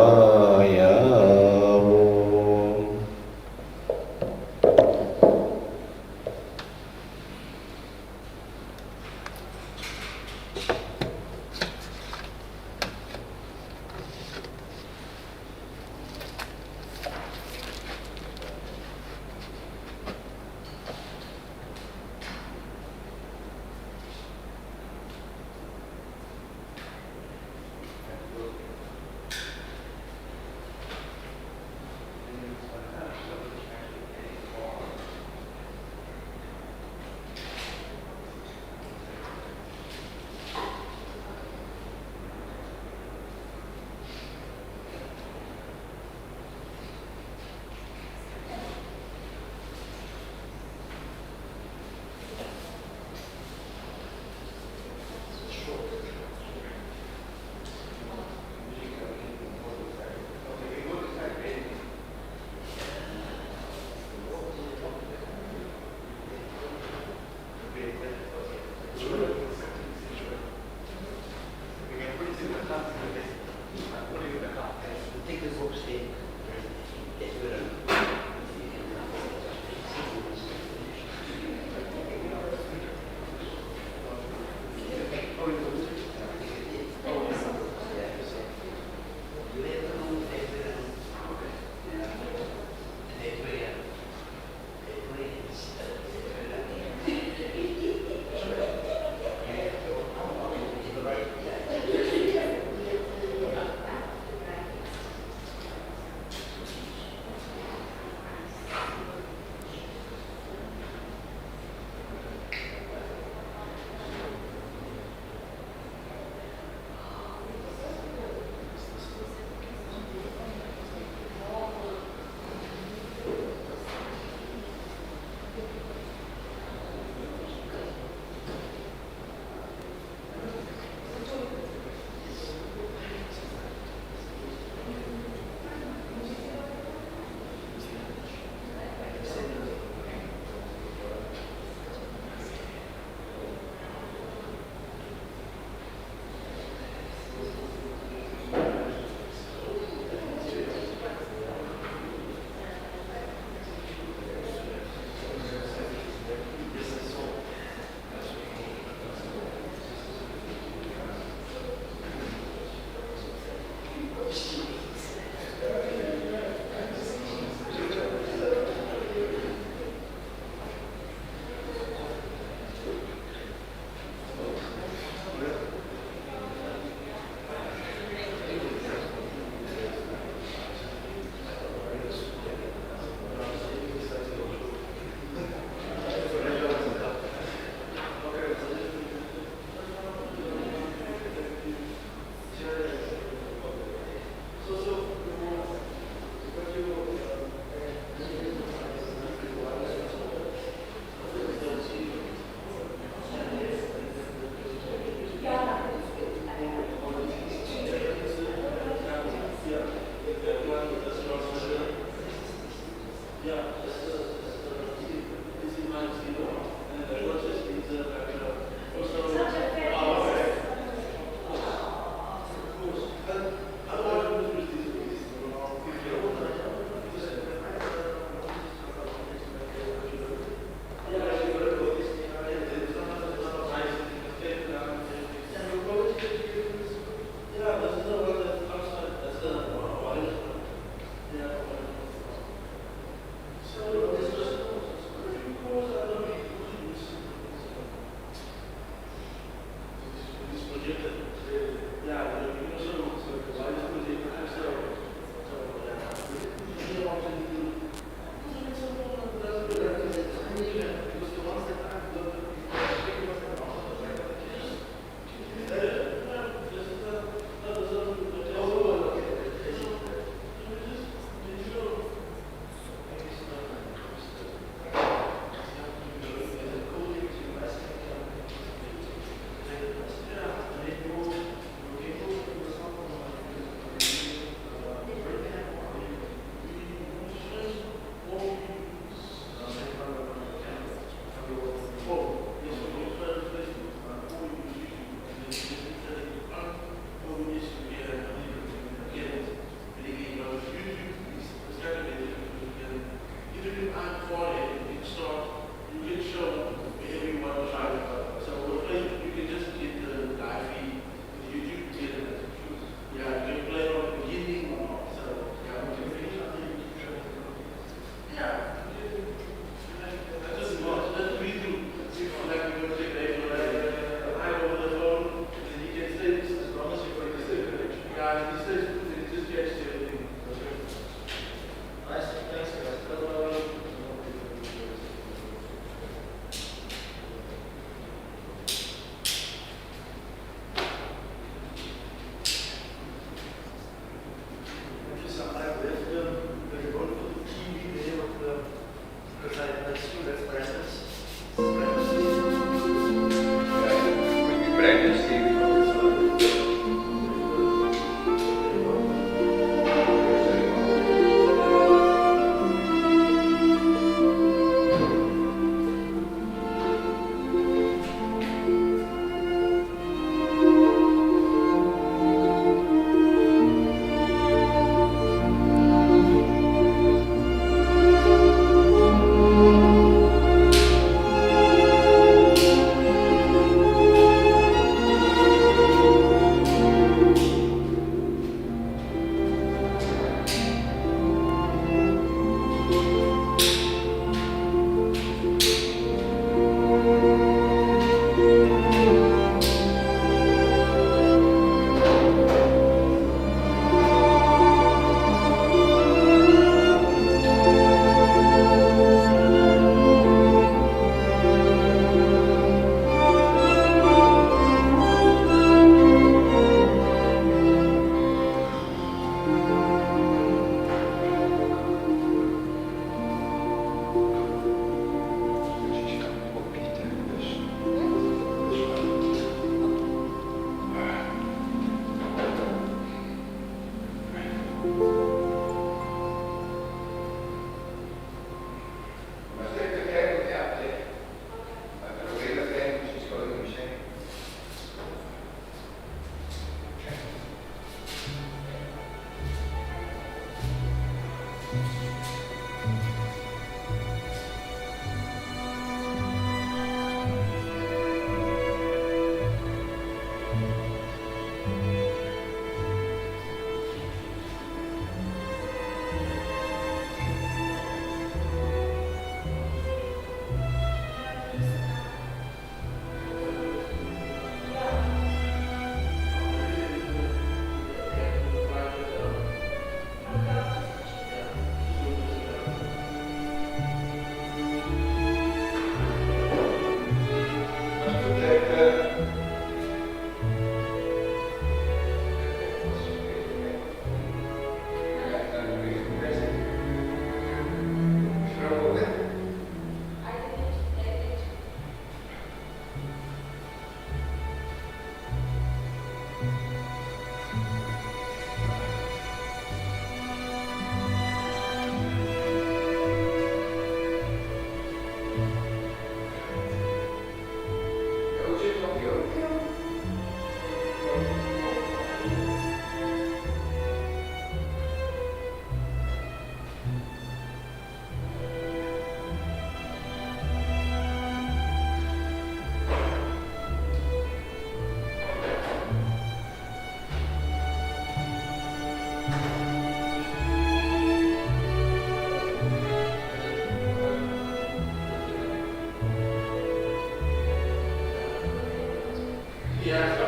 Yeah.